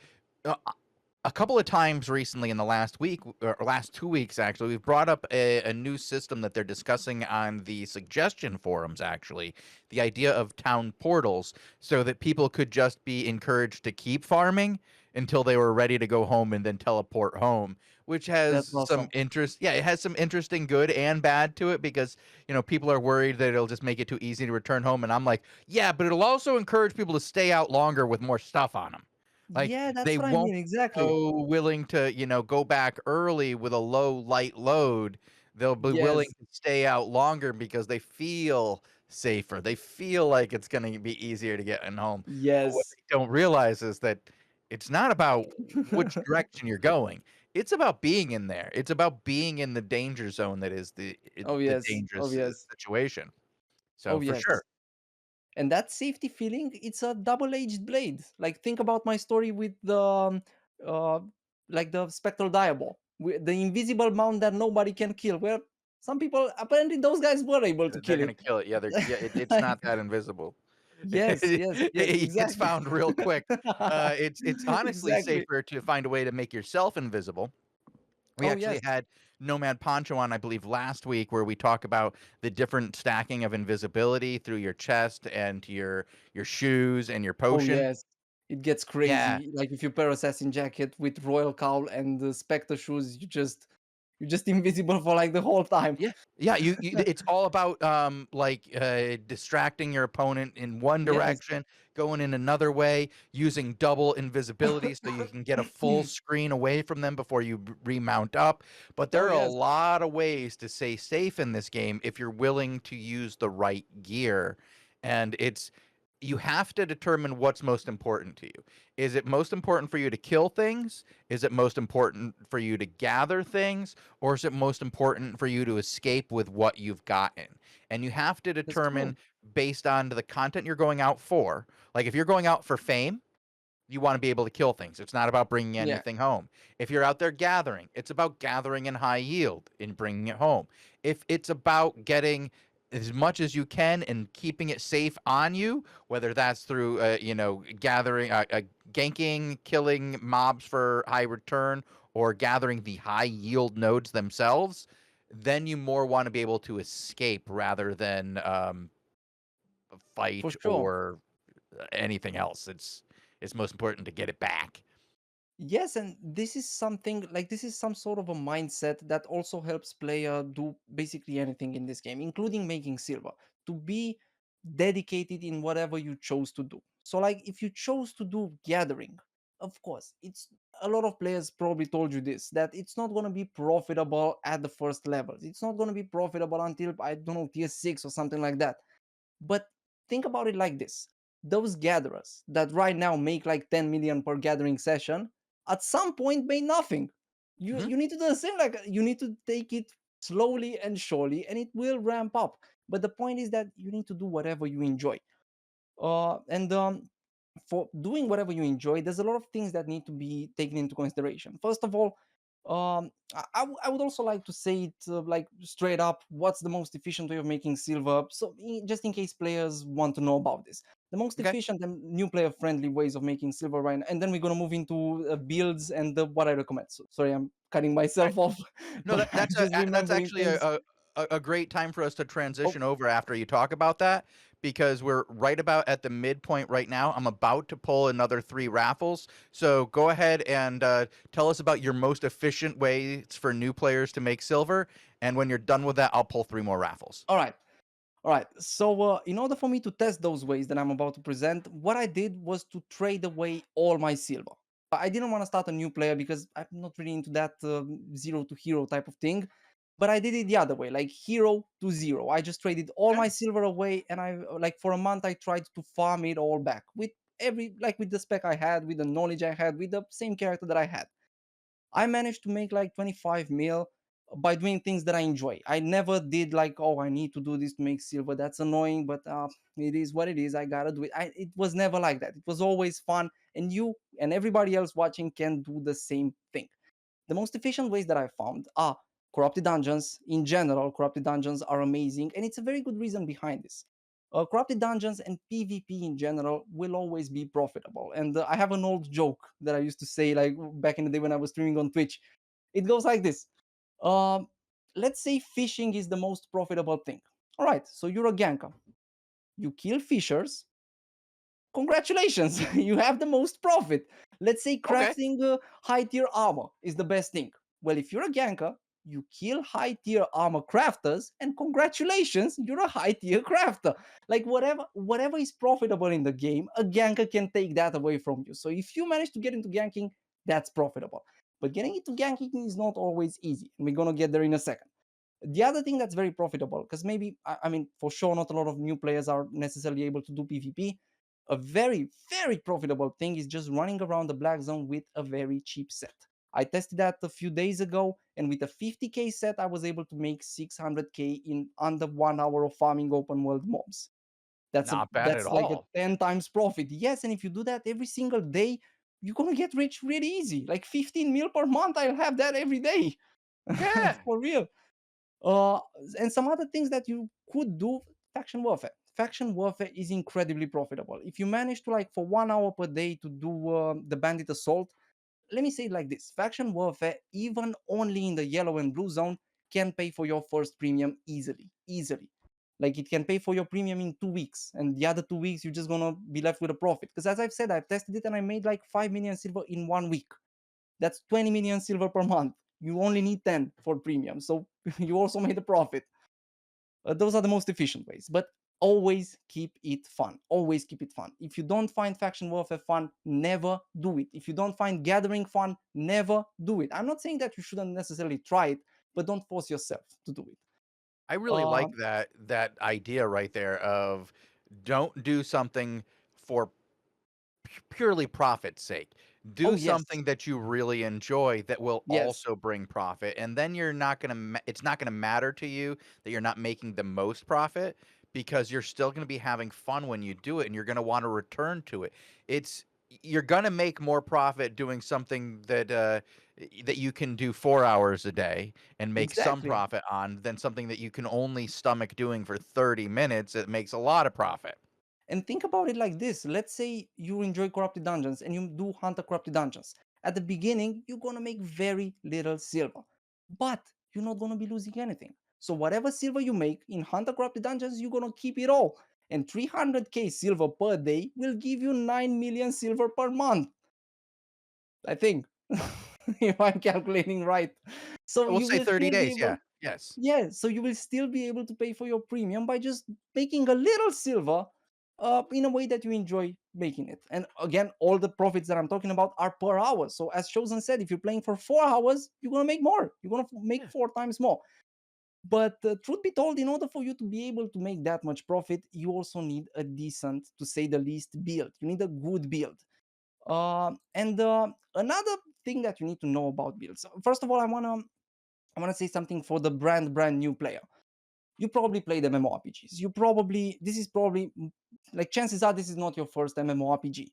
a couple of times recently in the last week or last 2 weeks actually, we've brought up a new system that they're discussing on the suggestion forums. Actually, the idea of town portals, so that people could just be encouraged to keep farming until they were ready to go home and then teleport home, which has That's some awesome. interest. Yeah, it has some interesting good and bad to it because people are worried that it'll just make it too easy to return home, and I'm like, yeah, but it'll also encourage people to stay out longer with more stuff on them. Like Yeah, that's they what I won't mean. Exactly. so willing to, go back early with a low light load. They'll be willing Yes. to stay out longer because they feel safer. They feel like it's going to be easier to get in home. But what Yes. they don't realize is that it's not about which direction you're going. It's about being in there. It's about being in the danger zone that is Oh the yes. Oh dangerous yes. situation. So Oh for sure. yes. And that safety feeling, it's a double-edged blade. Like think about my story with the uh, like the spectral diabol, the invisible mount that nobody can kill, where some people apparently those guys were able to They're kill gonna it. kill it. Yeah, it's Like, not that invisible. yes, It yes, yes, it gets exactly. found real quick. It's honestly Exactly. safer to find a way to make yourself invisible. We Oh actually yes. had Nomad Poncho on, I believe, last week, where we talk about the different stacking of invisibility through your chest and to your shoes and your Oh potion. yes. It gets Yeah, crazy. Like if you pair assassin jacket with royal cowl and the spectre shoes, you're just invisible for like the whole time. yeah, yeah. It's all about distracting your opponent in one Yes. direction, going in another way, using double invisibility so you can get a full screen away from them before you remount up. But there Oh are a yes. lot of ways to stay safe in this game if you're willing to use the right gear, and you have to determine what's most important to you. Is it most important for you to kill things? Is it most important for you to gather things? Or is it most important for you to escape with what you've gotten? And you have to That's true. determine based on the content you're going out for. Like if you're going out for fame, you want to be able to kill things. It's not about bringing Yeah, anything home. If you're out there gathering, it's about gathering in high yield and bringing it home. If it's about getting as much as you can and keeping it safe on you, whether that's through, gathering, ganking, killing mobs for high return, or gathering the high yield nodes themselves, then you more want to be able to escape rather than for fight sure. or anything else. It's most important to get it back. Yes, and this is something like this is some sort of a mindset that also helps player do basically anything in this game, including making silver. To be dedicated in whatever you chose to do. So like if you chose to do gathering, of course, it's a lot of players probably told you this, that it's not going to be profitable at the first levels. It's not going to be profitable until, I don't know, tier 6 or something like that. But think about it like this. Those gatherers that right now make like 10 million per gathering session, at some point made nothing. You Mhm. you need to do the same, like you need to take it slowly and surely, and it will ramp up. But the point is that you need to do whatever you enjoy. And For doing whatever you enjoy, there's a lot of things that need to be taken into consideration. First of all, I would also like to say it like straight up, what's the most efficient way of making silver? So, just in case players want to know about this, the most Okay. efficient and new player friendly ways of making silver right now, and then we're gonna move into builds and what I recommend. So, sorry, I'm cutting Right. myself off, No, but I'm just that's remembering actually things. a great time for us to Oh, transition over after you talk about that, because we're right about at the midpoint right now. I'm about to pull another 3 raffles. So go ahead and tell us about your most efficient ways for new players to make silver. And when you're done with that, I'll pull 3 more raffles. all right. All right. So, in order for me to test those ways that I'm about to present, what I did was to trade away all my silver. I didn't want to start a new player because I'm not really into that zero to hero type of thing. But I did it the other way, like hero to zero. I just traded all Okay. my silver away, and I like for a month I tried to farm it all back with with the spec I had, with the knowledge I had, with the same character that I had. I managed to make like 25 mil by doing things that I enjoy. I never did like, oh, I need to do this to make silver. That's annoying, but it is what it is. I gotta do it. It was never like that. It was always fun, and you and everybody else watching can do the same thing. The most efficient ways that I found are corrupted dungeons. In general, corrupted dungeons are amazing, and it's a very good reason behind this. Corrupted dungeons and PvP in general will always be profitable. And I have an old joke that I used to say, like back in the day when I was streaming on Twitch. It goes like this: um, let's say fishing is the most profitable thing. All right, so you're a ganker. You kill fishers. Congratulations, you have the most profit. Let's say Okay. crafting high tier armor is the best thing. Well, if you're a ganker, you kill high tier armor crafters, and congratulations, you're a high tier crafter. Like whatever is profitable in the game, a ganker can take that away from you. So if you manage to get into ganking, that's profitable. But getting into ganking is not always easy, and we're gonna get there in a second. The other thing that's very profitable, because maybe I mean for sure not a lot of new players are necessarily able to do PvP. A very very profitable thing is just running around the black zone with a very cheap set. I tested that a few days ago, and with a 50k set, I was able to make 600k in under 1 hour of farming open world mobs. Not bad at That's like a all. 10 times profit. Yes, and if you do that every single day, you're gonna get rich really easy. Like 15 mil per month, I'll have that every day. Yeah. For real. Uh, and some other things that you could do, faction warfare. Faction warfare is incredibly profitable. If you manage to like for 1 hour per day to do the bandit assault, let me say it like this: faction warfare, even only in the yellow and blue zone, can pay for your first premium easily, easily. Like it can pay for your premium in 2 weeks, and the other 2 weeks you're just gonna be left with a profit. Because as I've said, I've tested it and I made like 5 million silver in 1 week. That's 20 million silver per month. You only need 10 for premium. So you also made a profit. Those are the most efficient ways. But always keep it fun. Always keep it fun. If you don't find faction warfare fun, never do it. If you don't find gathering fun, never do it. I'm not saying that you shouldn't necessarily try it, but don't force yourself to do it. I really Uh, like that idea right there of don't do something for purely profit's sake. oh Do yes, something that you really enjoy that will yes, also bring profit, and then you're not gonna. It's not gonna matter to you that you're not making the most profit because you're still gonna be having fun when you do it, and you're gonna want to return to it. It's you're gonna make more profit doing something that that you can do 4 hours a day and make some exactly. profit on than something that you can only stomach doing for 30 minutes. It makes a lot of profit. And think about it like this. Let's say you enjoy corrupted dungeons and you do hunter corrupted dungeons. At the beginning, you're gonna make very little silver, but you're not gonna be losing anything. So whatever silver you make in hunter corrupted dungeons, you're gonna keep it all. And 300k silver per day will give you 9 million silver per month. I think, if I'm calculating right. So We'll you say will 30 still be days. able, Yeah. Yes. Yeah, so you will still be able to pay for your premium by just making a little silver in a way that you enjoy making it. And again, all the profits that I'm talking about are per hour. So as Chosen said, if you're playing for 4 hours, you're gonna make more. You're gonna make Yeah. 4 times more. But truth be told, in order for you to be able to make that much profit, you also need a decent, to say the least, build. You need a good build. And another thing that you need to know about builds. First of all, I wanna say something for the brand new player. You probably played MMORPGs. This is probably like chances are this is not your first MMORPG.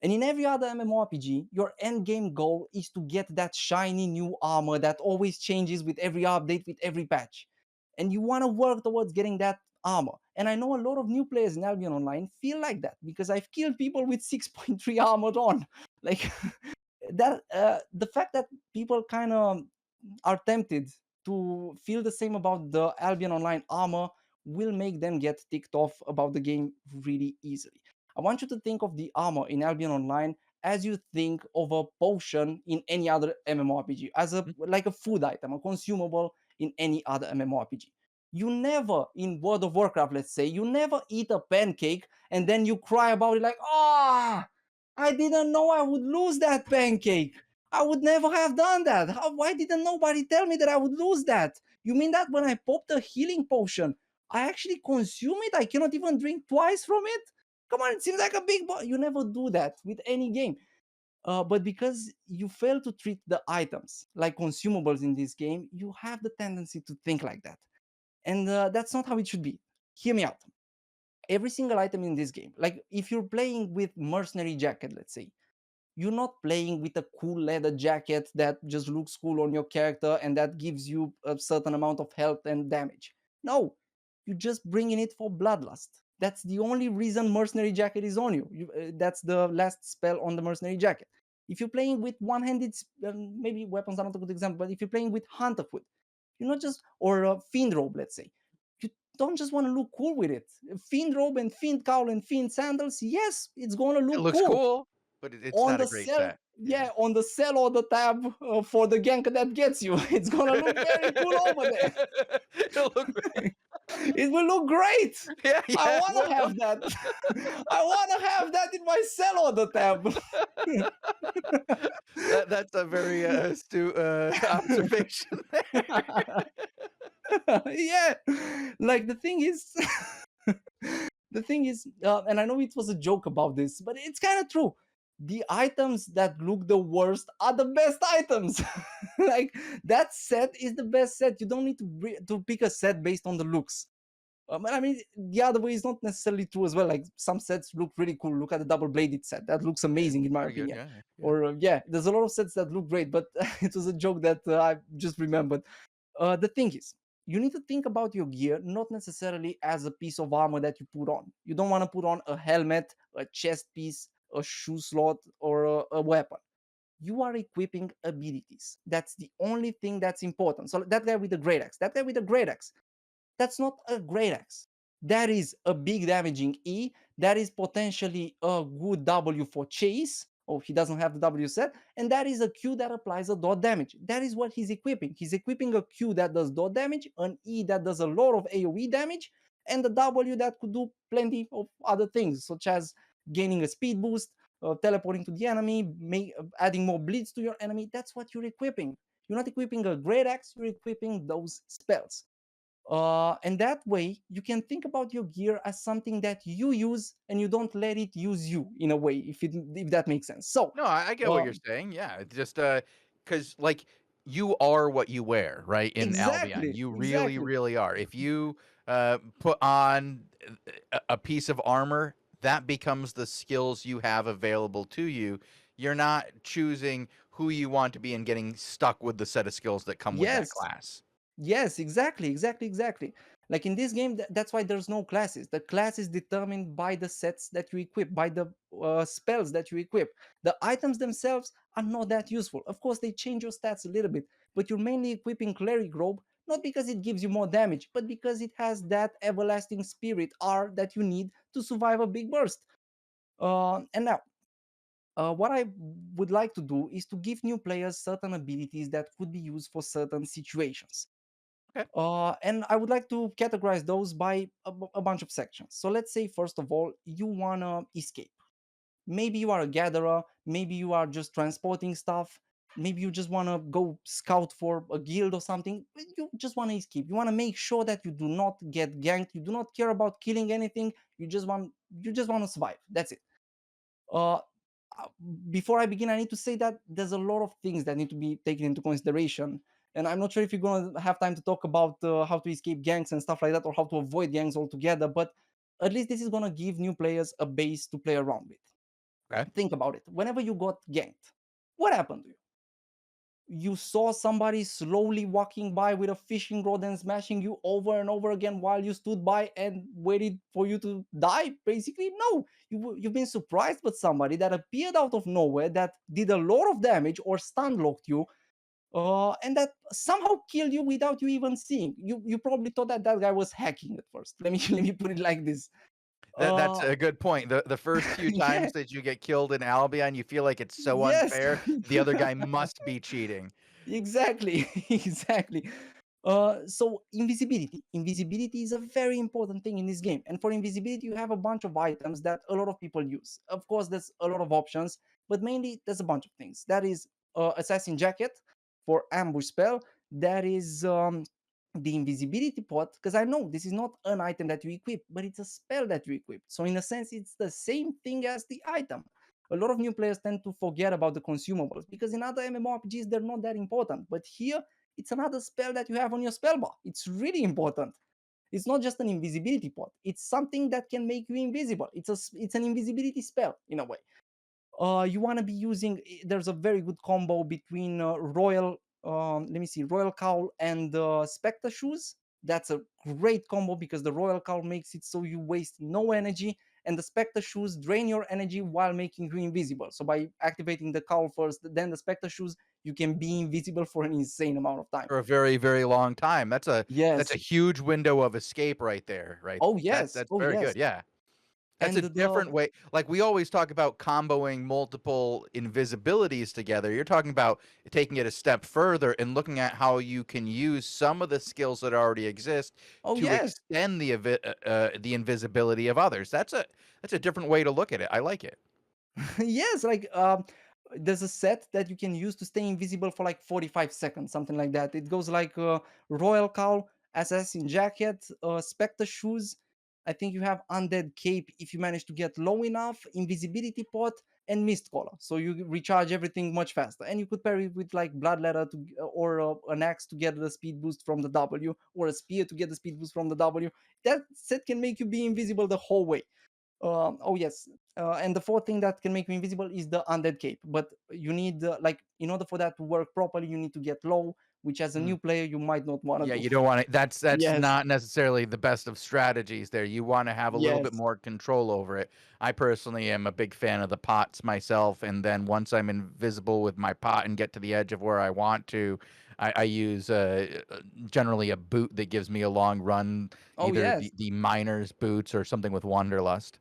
And in every other MMORPG, your end game goal is to get that shiny new armor that always changes with every update, with every patch. And you want to work towards getting that armor. And I know a lot of new players in Albion Online feel like that because I've killed people with 6.3 armored on. Like that, the fact that people kind of are tempted to feel the same about the Albion Online armor will make them get ticked off about the game really easily. I want you to think of the armor in Albion Online as you think of a potion in any other MMORPG, as a Mhm. like a food item, a consumable in any other MMORPG. You never, in World of Warcraft, let's say, you never eat a pancake and then you cry about it like, ah, I didn't know I would lose that pancake. I would never have done that. Why didn't nobody tell me that I would lose that? You mean that when I popped a healing potion, I actually consume it? I cannot even drink twice from it? Come on, it seems like a big boy. You never do that with any game. But because you fail to treat the items like consumables in this game, you have the tendency to think like that. And that's not how it should be. Hear me out. Every single item in this game, like if you're playing with mercenary jacket, let's say, you're not playing with a cool leather jacket that just looks cool on your character and that gives you a certain amount of health and damage. No, you're just bringing it for bloodlust. That's the only reason mercenary jacket is on you. That's the last spell on the mercenary jacket. If you're playing with one-handed, maybe weapons are not a good example, but if you're playing with hunter foot, you're not just, or a fiend robe, let's say, you don't just want to look cool with it. Fiend robe and fiend cowl and fiend sandals, yes, it's going to It look looks cool cool, but it's on not a the great sell. set. Yeah. Yeah, on the sell order tab for the gank that gets you. It's gonna look very cool over there. It'll look It will look great. yeah, I yeah, it wanna will. have that. I wanna have that in my sell order tab. That's a very astute observation there. Yeah, like the thing is, and I know it was a joke about this, but it's kind of true. The items that look the worst are the best items. Like that set is the best set. You don't need to pick a set based on the looks. I mean, the other way is not necessarily true as well. Like some sets look really cool. Look at the double bladed set. That looks Yeah, amazing in my pretty good. opinion. Yeah, yeah. Or yeah, there's a lot of sets that look great, but it was a joke that I just remembered. The thing is, you need to think about your gear not necessarily as a piece of armor that you put on. You don't want to put on a helmet, a chest piece, a shoe slot, or a weapon. You are equipping abilities. That's the only thing that's important. So that guy with the great axe, that's not a great axe. That is a big damaging E. That is potentially a good W for chase. Oh, he doesn't have the W set. And that is a Q that applies a dot damage. That is what he's equipping. He's equipping a Q that does dot damage, an E that does a lot of AoE damage, and a W that could do plenty of other things, such as gaining a speed boost, teleporting to the enemy, adding more bleeds to your enemy. That's what you're equipping. You're not equipping a great axe, you're equipping those spells. And that way you can think about your gear as something that you use and you don't let it use you in a way, if that makes sense. So No, I get what uh, you're saying. Yeah, it's just because like you are what you wear, right? In Albion, exactly, you really, exactly. really are. If you put on a piece of armor, that becomes the skills you have available to you. You're not choosing who you want to be and getting stuck with the set of skills that come with that Yes, class. yes, exactly. Like in this game, that's why there's no classes. The class is determined by the sets that you equip, by the spells that you equip. The items themselves are not that useful. Of course, they change your stats a little bit, but you're mainly equipping Cleric Robe not because it gives you more damage, but because it has that everlasting spirit R that you need to survive a big burst. And now, what I would like to do is to give new players certain abilities that could be used for certain situations. Okay. And I would like to categorize those by a bunch of sections. So let's say, first of all, you want to escape. Maybe you are a gatherer, maybe you are just transporting stuff, maybe you just want to go scout for a guild or something. You just want to escape. You want to make sure that you do not get ganked. You do not care about killing anything. You just want to survive. That's it. Uh, uh, Before I begin, I need to say that there's a lot of things that need to be taken into consideration. And I'm not sure if you're going to have time to talk about how to escape ganks and stuff like that, or how to avoid ganks altogether. But at least this is going to give new players a base to play around with. Okay. Think about it. Whenever you got ganked, what happened to you? You saw somebody slowly walking by with a fishing rod and smashing you over and over again while you stood by and waited for you to die, basically? No. You've been surprised by somebody that appeared out of nowhere, that did a lot of damage or stun locked you, and that somehow killed you without you even seeing. You probably thought that that guy was hacking at first. Let me put it like this. That's Uh, a good point. The first few yeah, times that you get killed in Albion, you feel like it's so yes. unfair. The other guy must be cheating. Exactly, exactly. So invisibility is a very important thing in this game, and for invisibility you have a bunch of items that a lot of people use. Of course there's a lot of options, but mainly there's a bunch of things. That is assassin jacket for ambush spell. That is the invisibility pot, because I know this is not an item that you equip, but it's a spell that you equip, so in a sense it's the same thing as the item. A lot of new players tend to forget about the consumables because in other MMORPGs they're not that important. But here it's another spell that you have on your spell bar. It's really important. It's not just an invisibility pot. It's something that can make you invisible. It's an invisibility spell in a way. You want to be using. There's a very good combo between royal. Let me see, royal cowl and spectre shoes. That's a great combo because the royal cowl makes it so you waste no energy, and the spectre shoes drain your energy while making you invisible. So by activating the cowl first, then the spectre shoes, you can be invisible for an insane amount of time. For a very, very long time. That's a Yes. huge window of escape right there, right? Oh That's yes. that's Oh very yes. good, yeah. That's And a the different way like, we always talk about comboing multiple invisibilities together. You're talking about taking it a step further and looking at how you can use some of the skills that already exist oh to yes. extend the invisibility of others. That's a different way to look at it. I like it. Yes, like there's a set that you can use to stay invisible for like 45 seconds, something like that. It goes like royal cowl, assassin jacket, spectre shoes. I think you have undead cape if you manage to get low enough, invisibility pot, and mist collar, so you recharge everything much faster. And you could pair it with like blood leather or an axe to get the speed boost from the W, or a spear to get the speed boost from the W. That set can make you be invisible the whole way. Oh yes, and the fourth thing that can make you invisible is the undead cape. But you need like in order for that to work properly, you need to get low, which as a Mm. new player you might not want to Yeah, do. you don't wanna that's Yes, not necessarily the best of strategies there. You wanna have a little bit yes. more control over it. I personally am a big fan of the pots myself, and then once I'm invisible with my pot and get to the edge of where I want to, I use, generally a boot that gives me a long run, Oh either yes. the miner's boots or something with wanderlust.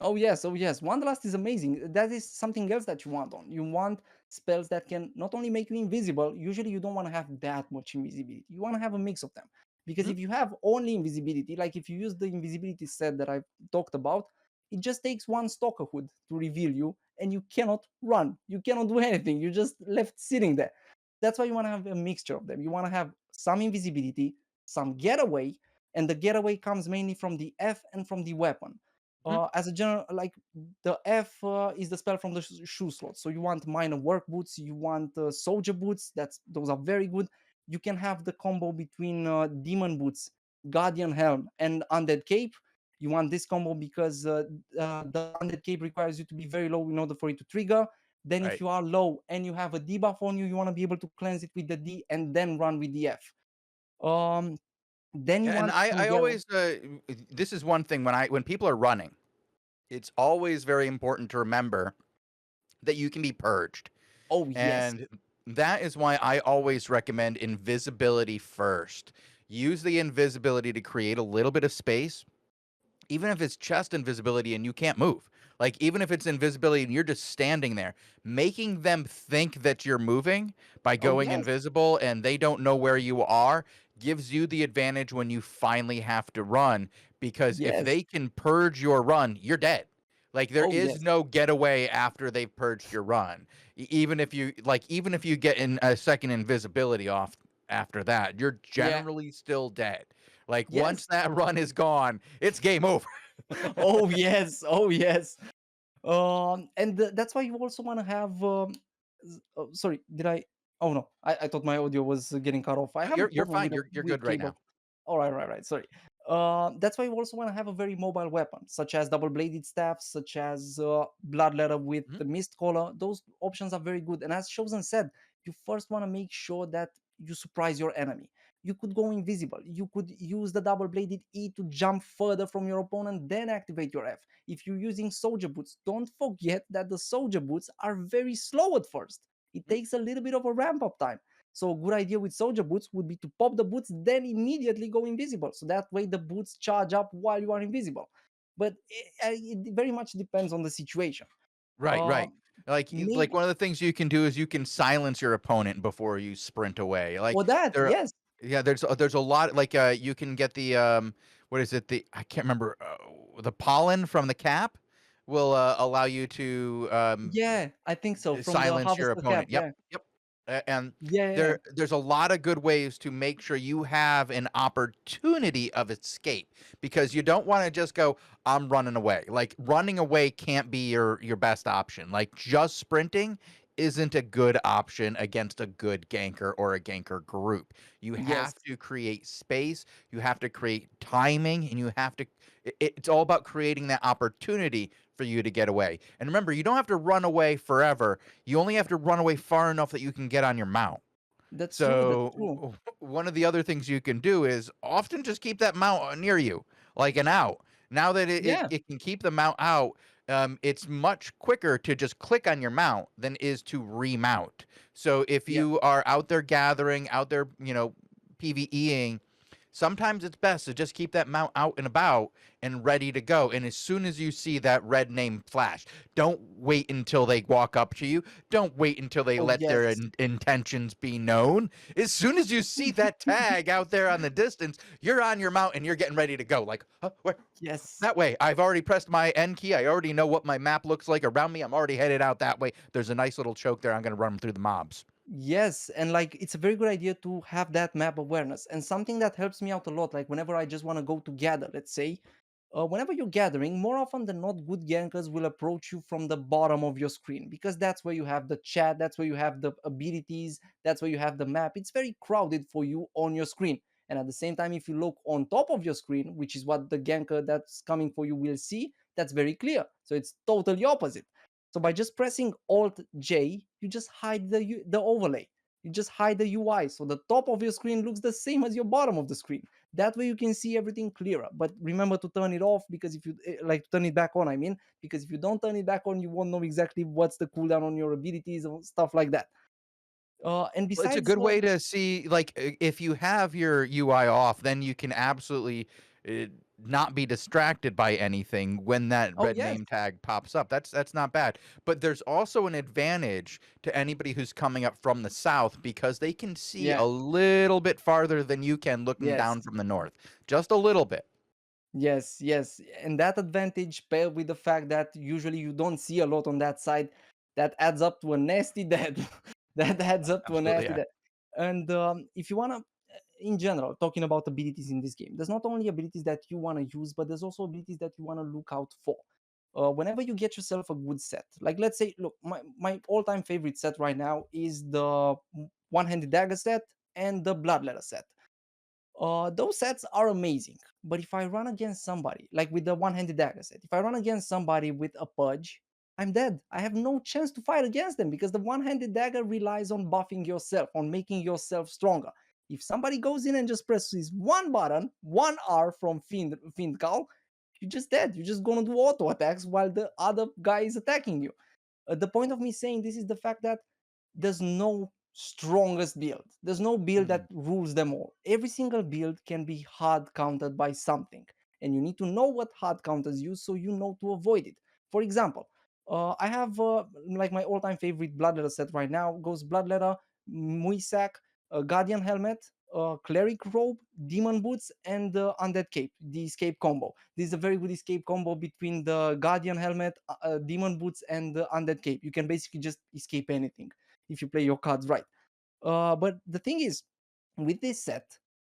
Oh yes, oh yes. Wanderlust is amazing. That is something else that you want on. You want spells that can not only make you invisible, usually you don't want to have that much invisibility. You want to have a mix of them. Because Mhm. if you have only invisibility, like if you use the invisibility set that I've talked about, it just takes one stalker hood to reveal you and you cannot run. You cannot do anything. You're just left sitting there. That's why you want to have a mixture of them. You want to have some invisibility, some getaway, and the getaway comes mainly from the F and from the weapon. Mhm. As a general, like the F is the spell from the shoe slot. So you want minor work boots, you want soldier boots. Those are very good. You can have the combo between demon boots, guardian helm, and undead cape. You want this combo because the undead cape requires you to be very low in order for it to trigger. Then, if Right. you are low and you have a debuff on you, you want to be able to cleanse it with the D and then run with the F. Um, then you Yeah, and want some I getaway. always, this is one thing when people are running, it's always very important to remember that you can be purged. Oh yes, And that is why I always recommend invisibility first. Use the invisibility to create a little bit of space, even if it's chest invisibility and you can't move. Like, even if it's invisibility and you're just standing there, making them think that you're moving by oh going yes. invisible and they don't know where you are gives you the advantage when you finally have to run, because if Yes. they can purge your run, you're dead. Like there Oh is yes. no getaway after they've purged your run. Even if you get in a second invisibility off after that, you're Yeah. generally still dead. Like once Yes. that run is gone, it's game over. Oh yes. Oh yes. And that's why you also want to have. Sorry, did I? Oh no, I thought my audio was getting cut off. I No, have a you're problem fine. with a You're weird good right cable. now. All right, right, right. Sorry. That's why you also want to have a very mobile weapon, such as double-bladed staff, such as bloodletter with Mhm. the mist collar. Those options are very good. And as Shozen said, you first want to make sure that you surprise your enemy. You could go invisible. You could use the double-bladed E to jump further from your opponent, then activate your F. If you're using soldier boots, don't forget that the soldier boots are very slow at first. It Mhm. takes a little bit of a ramp up time. So a good idea with soldier boots would be to pop the boots, then immediately go invisible. So that way the boots charge up while you are invisible. But it very much depends on the situation. Right, Uh, right. Like Maybe one of the things you can do is you can silence your opponent before you sprint away. Like or that, there, yes, yeah, there's a lot. Like you can get the what is it? The I can't remember the pollen from the cap will allow you to yeah, I think so. From the silence your harvester cap, opponent. Yep, yeah, yep. And yeah, yeah, there's a lot of good ways to make sure you have an opportunity of escape, because you don't want to just go, I'm running away. Like running away can't be your best option. Like just sprinting isn't a good option against a good ganker or a ganker group. You yes, have to create space, you have to create timing, and you have to it's all about creating that opportunity for you to get away. And remember, you don't have to run away forever. You only have to run away far enough that you can get on your mount. that's true. That's true. So one of the other things you can do is often just keep that mount near you, like an out. Now that Yeah, it can keep the mount out, it's much quicker to just click on your mount than is to remount. So if yeah. you are out there gathering, out there, PVEing, sometimes it's best to just keep that mount out and about and ready to go. And as soon as you see that red name flash, don't wait until they walk up to you. Don't wait until they Oh let their yes, intentions be known. As soon as you see that tag out there on the distance, you're on your mount and you're getting ready to go. Like, huh, where? yes. That way. I've already pressed my N key. I already know what my map looks like around me. I'm already headed out that way. There's a nice little choke there. I'm going to run through the mobs. Yes, and like it's a very good idea to have that map awareness. And something that helps me out a lot, like whenever I just want to go to gather, let's say, whenever you're gathering, more often than not, good gankers will approach you from the bottom of your screen because that's where you have the chat, that's where you have the abilities, that's where you have the map. It's very crowded for you on your screen. And at the same time, if you look on top of your screen, which is what the ganker that's coming for you will see, that's very clear. So it's totally opposite. So by just pressing Alt J, you just hide the overlay. You just hide the UI. So the top of your screen looks the same as your bottom of the screen. That way you can see everything clearer. But remember to turn it off because if you like turn it back on, I mean, because if you don't turn it back on, you won't know exactly what's the cooldown on your abilities or stuff like that. And Well, it's a besides, good way to see, like, if you have your UI off, then you can absolutely uh, not be distracted by anything when that oh red yes, name tag pops up. That's not bad. But there's also an advantage to anybody who's coming up from the south, because they can see yeah, a little bit farther than you can looking yes. down from the north. Just a little bit. Yes, yes. And that advantage paired with the fact that usually you don't see a lot on that side, that adds up to a nasty death. That adds up to a Absolutely. nasty Yeah. death. And if you want to, in general, talking about abilities in this game, there's not only abilities that you want to use, but there's also abilities that you want to look out for. Whenever you get yourself a good set, like let's say, look, my all-time favorite set right now is the one-handed dagger set and the bloodletter set. Those sets are amazing. But if I run against somebody, like with the one-handed dagger set, if I run against somebody with a pudge, I'm dead. I have no chance to fight against them because the one-handed dagger relies on buffing yourself, on making yourself stronger. If somebody goes in and just presses one button, one R from Fiend Call, you're just dead. You're just gonna do auto attacks while the other guy is attacking you. The point of me saying this is the fact that there's no strongest build. There's no build that Mm. rules them all. Every single build can be hard countered by something, and you need to know what hard counters use so you know to avoid it. For example, I have like my all-time favorite Bloodletter set right now goes Bloodletter, Muisak, Guardian Helmet. cleric robe, demon boots, and undead cape. The escape combo. This is a very good escape combo between the guardian helmet, demon boots, and the undead cape. You can basically just escape anything if you play your cards right. But the thing is, with this set,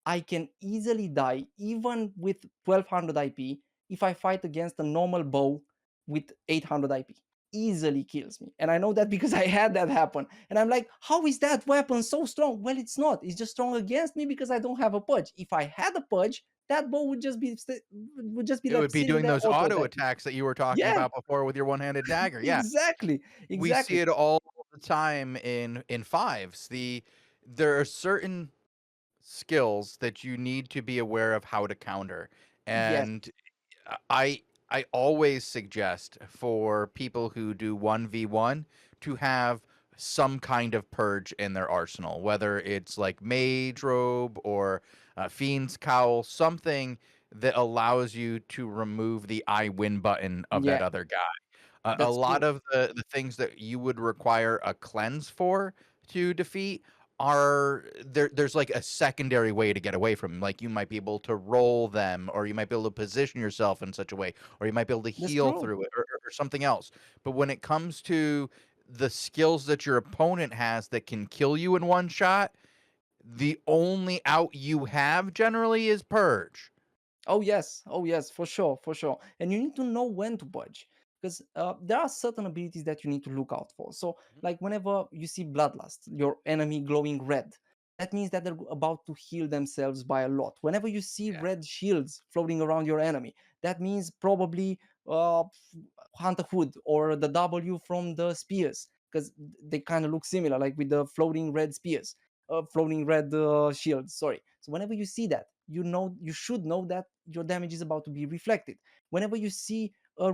I can easily die even with 1200 IP if I fight against a normal bow with 800 IP. Easily kills me. And I know that because I had that happen. And I'm like, how is that weapon so strong? Well, it's not. It's just strong against me because I don't have a pudge. If I had a pudge, that bow would just be It would left be sitting doing there those auto auto attacking. attacks that you were talking Yeah, about before with your one-handed dagger. Yeah. exactly. We see Exactly. it all the time in fives. There are certain skills that you need to be aware of how to counter. Yes. And I always suggest for people who do 1v1 to have some kind of purge in their arsenal, whether it's like mage robe or fiend's cowl, something that allows you to remove the I win button of that Yeah, other guy. A that's lot true. of the things that you would require a cleanse for to defeat are there's like a secondary way to get away from 'em. Like you might be able to roll them, or you might be able to position yourself in such a way, or you might be able to That's heal true. through it, or something else. But when it comes to the skills that your opponent has that can kill you in one shot, the only out you have generally is purge. Oh yes, for sure, for sure. And you need to know when to budge because there are certain abilities that you need to look out for. So, Mhm. like whenever you see bloodlust, your enemy glowing red, that means that they're about to heal themselves by a lot. Whenever you see Yeah. red shields floating around your enemy, that means probably Hunter Hood or the W from the spears because they kind of look similar, like with the floating red spears, floating red shields. Sorry. So whenever you see that, you should know that your damage is about to be reflected. Whenever you see a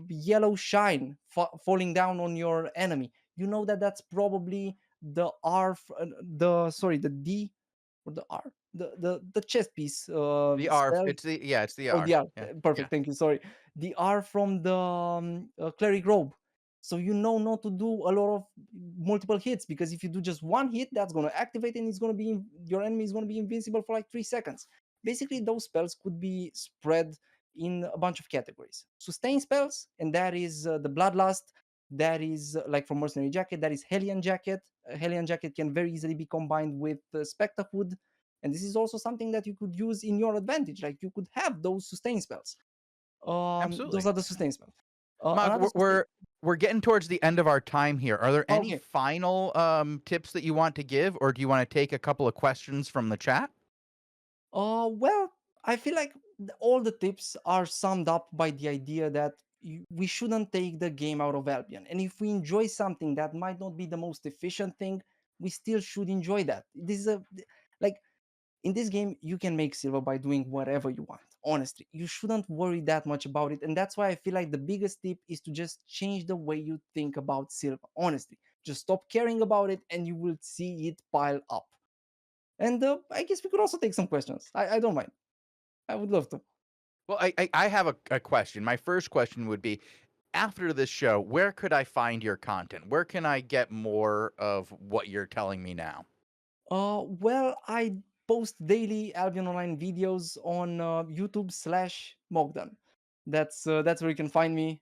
yellow shine falling down on your enemy, you know that that's probably the the D or the R, the chest piece The R. spell. It's the yeah. It's the Oh, R. the R. Yeah. Yeah. Perfect. Thank you. Sorry. The R from the cleric robe. So you know not to do a lot of multiple hits because if you do just one hit, that's going to activate and it's going to be your enemy is going to be invincible for like 3 seconds. Basically, those spells could be spread in a bunch of categories. Sustain spells, and that is the Bloodlust. That is like from Mercenary Jacket. That is Hellion Jacket. Hellion Jacket can very easily be combined with Spectre Hood, and this is also something that you could use in your advantage. Like you could have those sustain spells. Those Absolutely. are the sustain spells. Mark, Another sustain. we're getting towards the end of our time here. Are there any Okay. final tips that you want to give, or do you want to take a couple of questions from the chat? Well, I feel like all the tips are summed up by the idea that we shouldn't take the game out of Albion. And if we enjoy something that might not be the most efficient thing, we still should enjoy that. This is like in this game, you can make silver by doing whatever you want. Honestly, you shouldn't worry that much about it. And that's why I feel like the biggest tip is to just change the way you think about silver. Honestly, just stop caring about it and you will see it pile up. And I guess we could also take some questions. I don't mind. I would love to. Well, I have a question. My first question would be, after this show, where could I find your content? Where can I get more of what you're telling me now? Well, I post daily Albion Online videos on YouTube/Mogdone. That's where you can find me.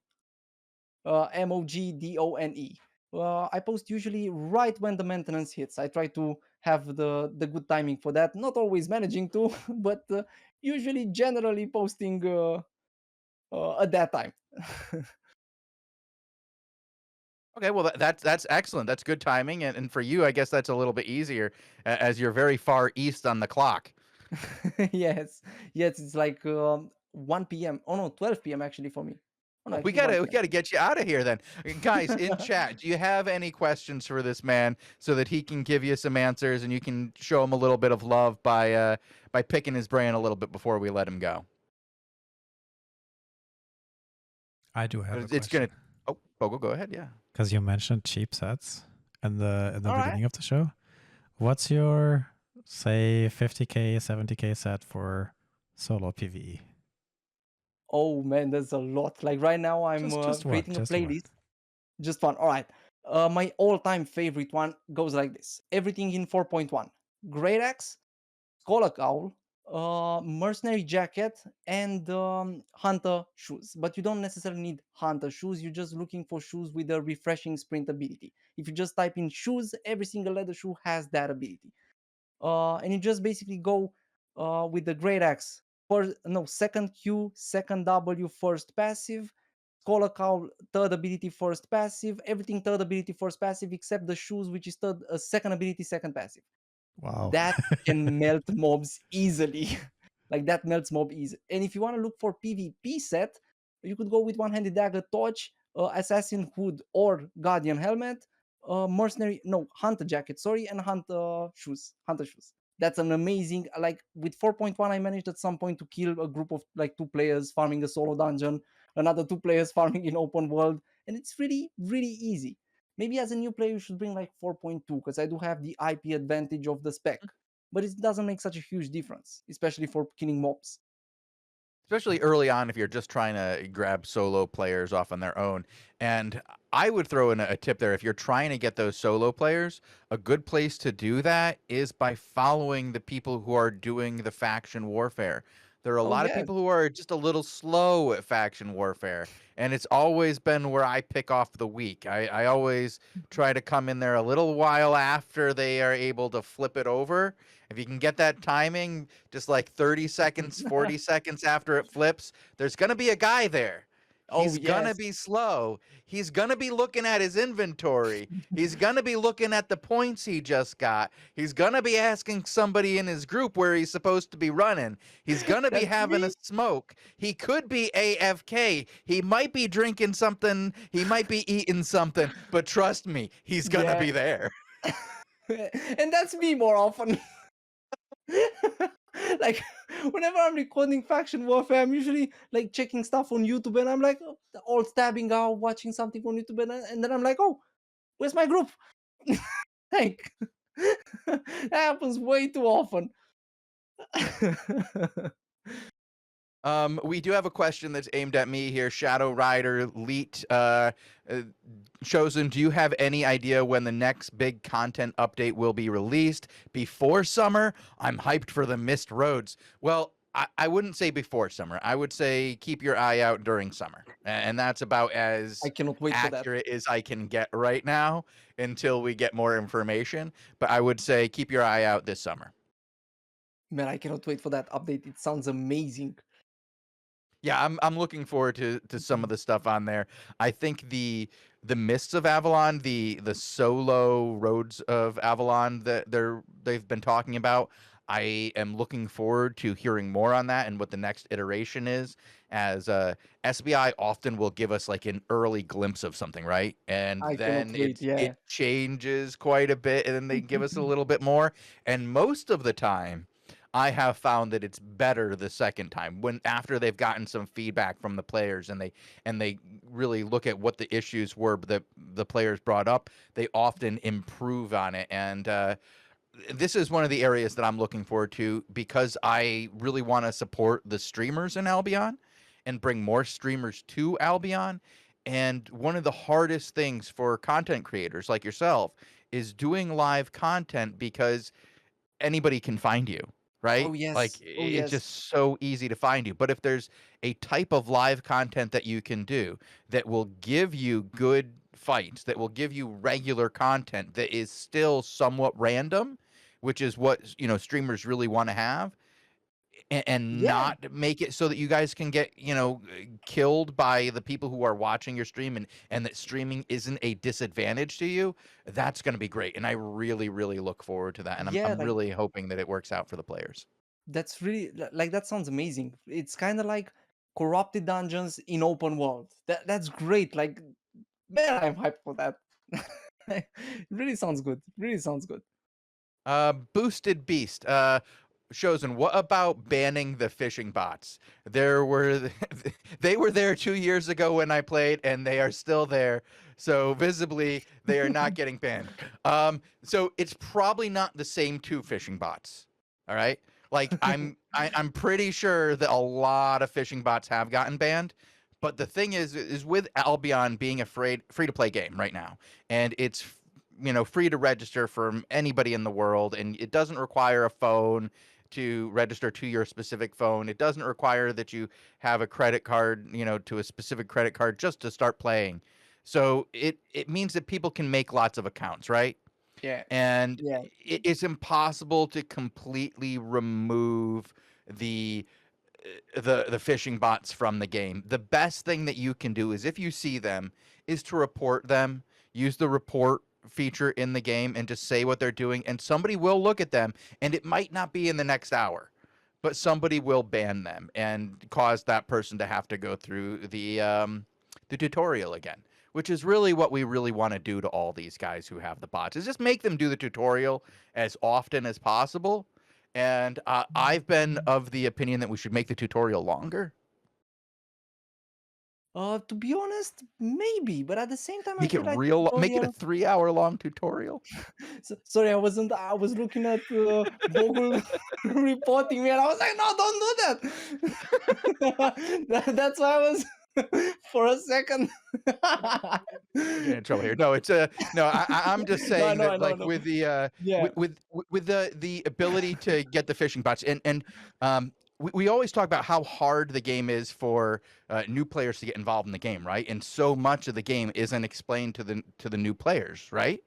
Mogdone. I post usually right when the maintenance hits. I try to have the good timing for that. Not always managing to, but usually generally posting at that time. Okay, well that's excellent. That's good timing, and for you, I guess that's a little bit easier as you're very far east on the clock. Yes, yes, it's like 1 p.m. Oh no, 12 p.m. actually for me. Oh no, Oh, we actually gotta 1 we p.m. gotta get you out of here then, guys. In chat, do you have any questions for this man so that he can give you some answers and you can show him a little bit of love by picking his brain a little bit before we let him go? I do have a It's gonna. question Oh, Bogle, go ahead. Yeah. because you mentioned cheap sets in the All right. beginning of the show. What's your say 50k, 70k set for solo PvE? Oh man, there's a lot. Like right now, I'm Just one, creating a just one. playlist. Just one. All right. My all-time favorite one goes like this: everything in 4.1. Great Axe, Scholar Cowl, Mercenary Jacket, and Hunter Shoes. But you don't necessarily need Hunter Shoes. You're just looking for shoes with a refreshing sprint ability. If you just type in shoes, every single leather shoe has that ability. And you just basically go with the Great Axe. Second Q, second W, first passive. Scholar Cowl, third ability, first passive. Everything third ability, first passive, except the shoes, which is second ability, second passive. Wow. That can melt mobs easily. Like that melts mob easy. And if you want to look for PvP set, you could go with one-handed dagger, torch, assassin hood, or guardian helmet, hunter jacket, and hunter shoes. That's an amazing, like with 4.1 I managed at some point to kill a group of like 2 players farming a solo dungeon, another 2 players farming in open world, and it's really easy. Maybe as a new player you should bring like 4.2, because I do have the IP advantage of the spec, but it doesn't make such a huge difference, especially for killing mobs. Especially early on if you're just trying to grab solo players off on their own. And I would throw in a tip there. If you're trying to get those solo players, a good place to do that is by following the people who are doing the faction warfare. There are a Oh lot of yes. people who are just a little slow at faction warfare, and it's always been where I pick off the weak. I always try to come in there a little while after they are able to flip it over. If you can get that timing, just like 30 seconds, 40 seconds after it flips, there's going to be a guy there. Oh He's going to yes. be slow. He's going to be looking at his inventory. He's going to be looking at the points he just got. He's going to be asking somebody in his group where he's supposed to be running. He's going to be That's having a me. smoke. He could be AFK. He might be drinking something. He might be eating something. But trust me, he's going to Yeah. be there. And that's me more often. Like whenever I'm recording faction warfare, I'm usually like checking stuff on YouTube, and I'm like all stabbing out, watching something on YouTube, and then I'm like, oh, where's my group? Like that happens way too often. We do have a question that's aimed at me here. Shadow Rider, Leet, Shozen, do you have any idea when the next big content update will be released? Before summer? I'm hyped for the Mist Roads. Well, I wouldn't say before summer. I would say keep your eye out during summer. And that's about as I cannot wait for that. accurate as I can get right now until we get more information. But I would say keep your eye out this summer. Man, I cannot wait for that update. It sounds amazing. Yeah, I'm looking forward to some of the stuff on there. I think the Mists of Avalon, the solo roads of Avalon that they've been talking about, I am looking forward to hearing more on that and what the next iteration is. As SBI often will give us like an early glimpse of something, right? And I then cannot wait. Yeah. it changes quite a bit, and then they give us a little bit more. And most of the time, I have found that it's better the second time when after they've gotten some feedback from the players and they really look at what the issues were that the players brought up. They often improve on it, and this is one of the areas that I'm looking forward to because I really want to support the streamers in Albion and bring more streamers to Albion. And one of the hardest things for content creators like yourself is doing live content because anybody can find you, right? Oh Like yes. Oh it's yes. just so easy to find you. But if there's a type of live content that you can do that will give you good fights, that will give you regular content that is still somewhat random, which is what streamers really want to have, and Yeah. not make it so that you guys can get killed by the people who are watching your stream, and that streaming isn't a disadvantage to you, that's going to be great. And I really look forward to that, and Yeah. I'm Like really hoping that it works out for the players. that's really like that sounds amazing. It's kind of like corrupted dungeons in open world. That's great. Like man, I'm hyped for that. It really sounds good. Really sounds good. Boosted Beast, Shozen, what about banning the fishing bots? There were they were there 2 years ago when I played, and they are still there. So visibly, they are not getting banned. So it's probably not the same two fishing bots. All right, like I'm pretty sure that a lot of fishing bots have gotten banned. But the thing is with Albion being a free to play game right now, and it's free to register from anybody in the world, and it doesn't require a phone, to register to your specific phone. It doesn't require that you have a credit card, to a specific credit card just to start playing. So it means that people can make lots of accounts, right? Yeah. And Yeah. it's impossible to completely remove the the phishing bots from the game. The best thing that you can do is, if you see them, is to report them. Use the report feature in the game and just say what they're doing, and somebody will look at them, and it might not be in the next hour, but somebody will ban them and cause that person to have to go through the tutorial again, which is really what we really want to do to all these guys who have the bots, is just make them do the tutorial as often as possible. And I've been of the opinion that we should make the tutorial longer. To be honest, maybe, but at the same time, I Make it feel like make it a tutorial. 3-hour long tutorial. Sorry, I wasn't. I was looking at Bogul reporting me, and I was like, "No, don't do that." That's why I was for a second. Getting in trouble here. No, it's no. I'm just No, I saying know, I that, know, I like, know. with the Yeah, with the ability to get the phishing bots, and we always talk about how hard the game is for new players to get involved in the game, right? And so much of the game isn't explained to the new players, right?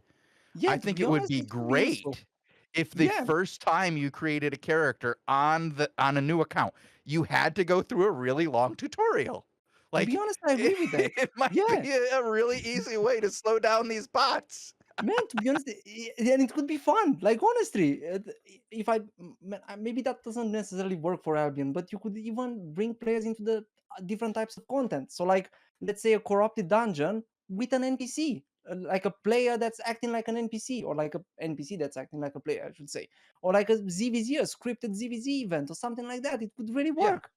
yeah. I To think be it would honest, be it could be useful. great if the Yeah, first time you created a character on a new account, you had to go through a really long tutorial. to be Like, honest, I agree with that. it might Yeah. be a really easy way to slow down these bots. Man, to be honest, and it could be fun. Like honestly, if maybe that doesn't necessarily work for Albion, but you could even bring players into the different types of content. So, like, let's say a corrupted dungeon with an NPC, like a player that's acting like an NPC, or like a NPC that's acting like a player, I should say, or like a ZVZ, a scripted ZVZ event, or something like that. It could really Yeah. work.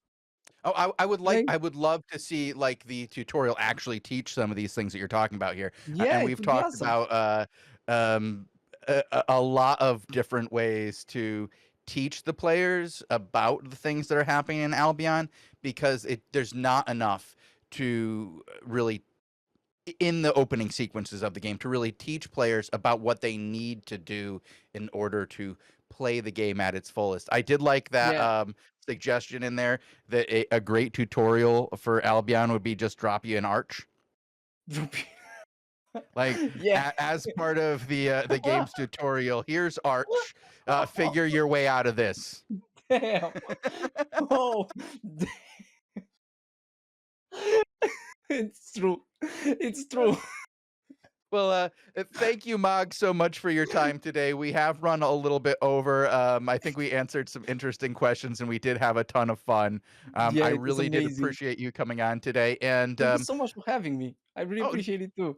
Oh, Like, I would love to see, like, the tutorial actually teach some of these things that you're talking about here. yeah, And it we've would be talked awesome. about a lot of different ways to teach the players about the things that are happening in Albion, because there's not enough to really, in the opening sequences of the game, to really teach players about what they need to do in order to play the game at its fullest. I did like that Yeah. suggestion in there that a great tutorial for Albion would be just drop you an arch. Like, Yeah. as part of the game's tutorial, here's arch. Figure your way out of this. Damn. Oh, it's true. It's true. Well, thank you, Mog, so much for your time today. We have run a little bit over. I think we answered some interesting questions, and we did have a ton of fun. Yeah, I it was really did amazing. appreciate you coming on today. And Thank you so much for having me. I really oh, appreciate it too.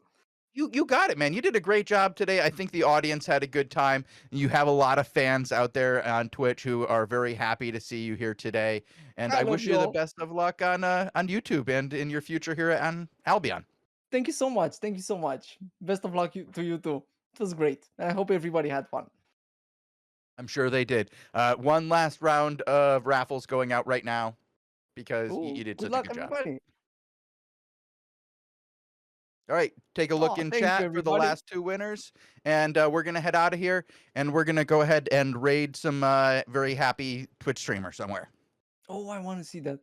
you got it, man. You did a great job today. I think the audience had a good time. You have a lot of fans out there on Twitch who are very happy to see you here today. And I I love wish you you the all. best of luck on YouTube and in your future here on Albion. Thank you so much. Thank you so much. Best of luck to you too. It was great. I hope everybody had fun. I'm sure they did. One last round of raffles going out right now because you Ooh, did good such a luck, good job. everybody. All right, take a look Oh, in thank you, chat for the everybody. last two winners, and we're gonna head out of here, and we're gonna go ahead and raid some very happy Twitch streamer somewhere. Oh, I want to see that.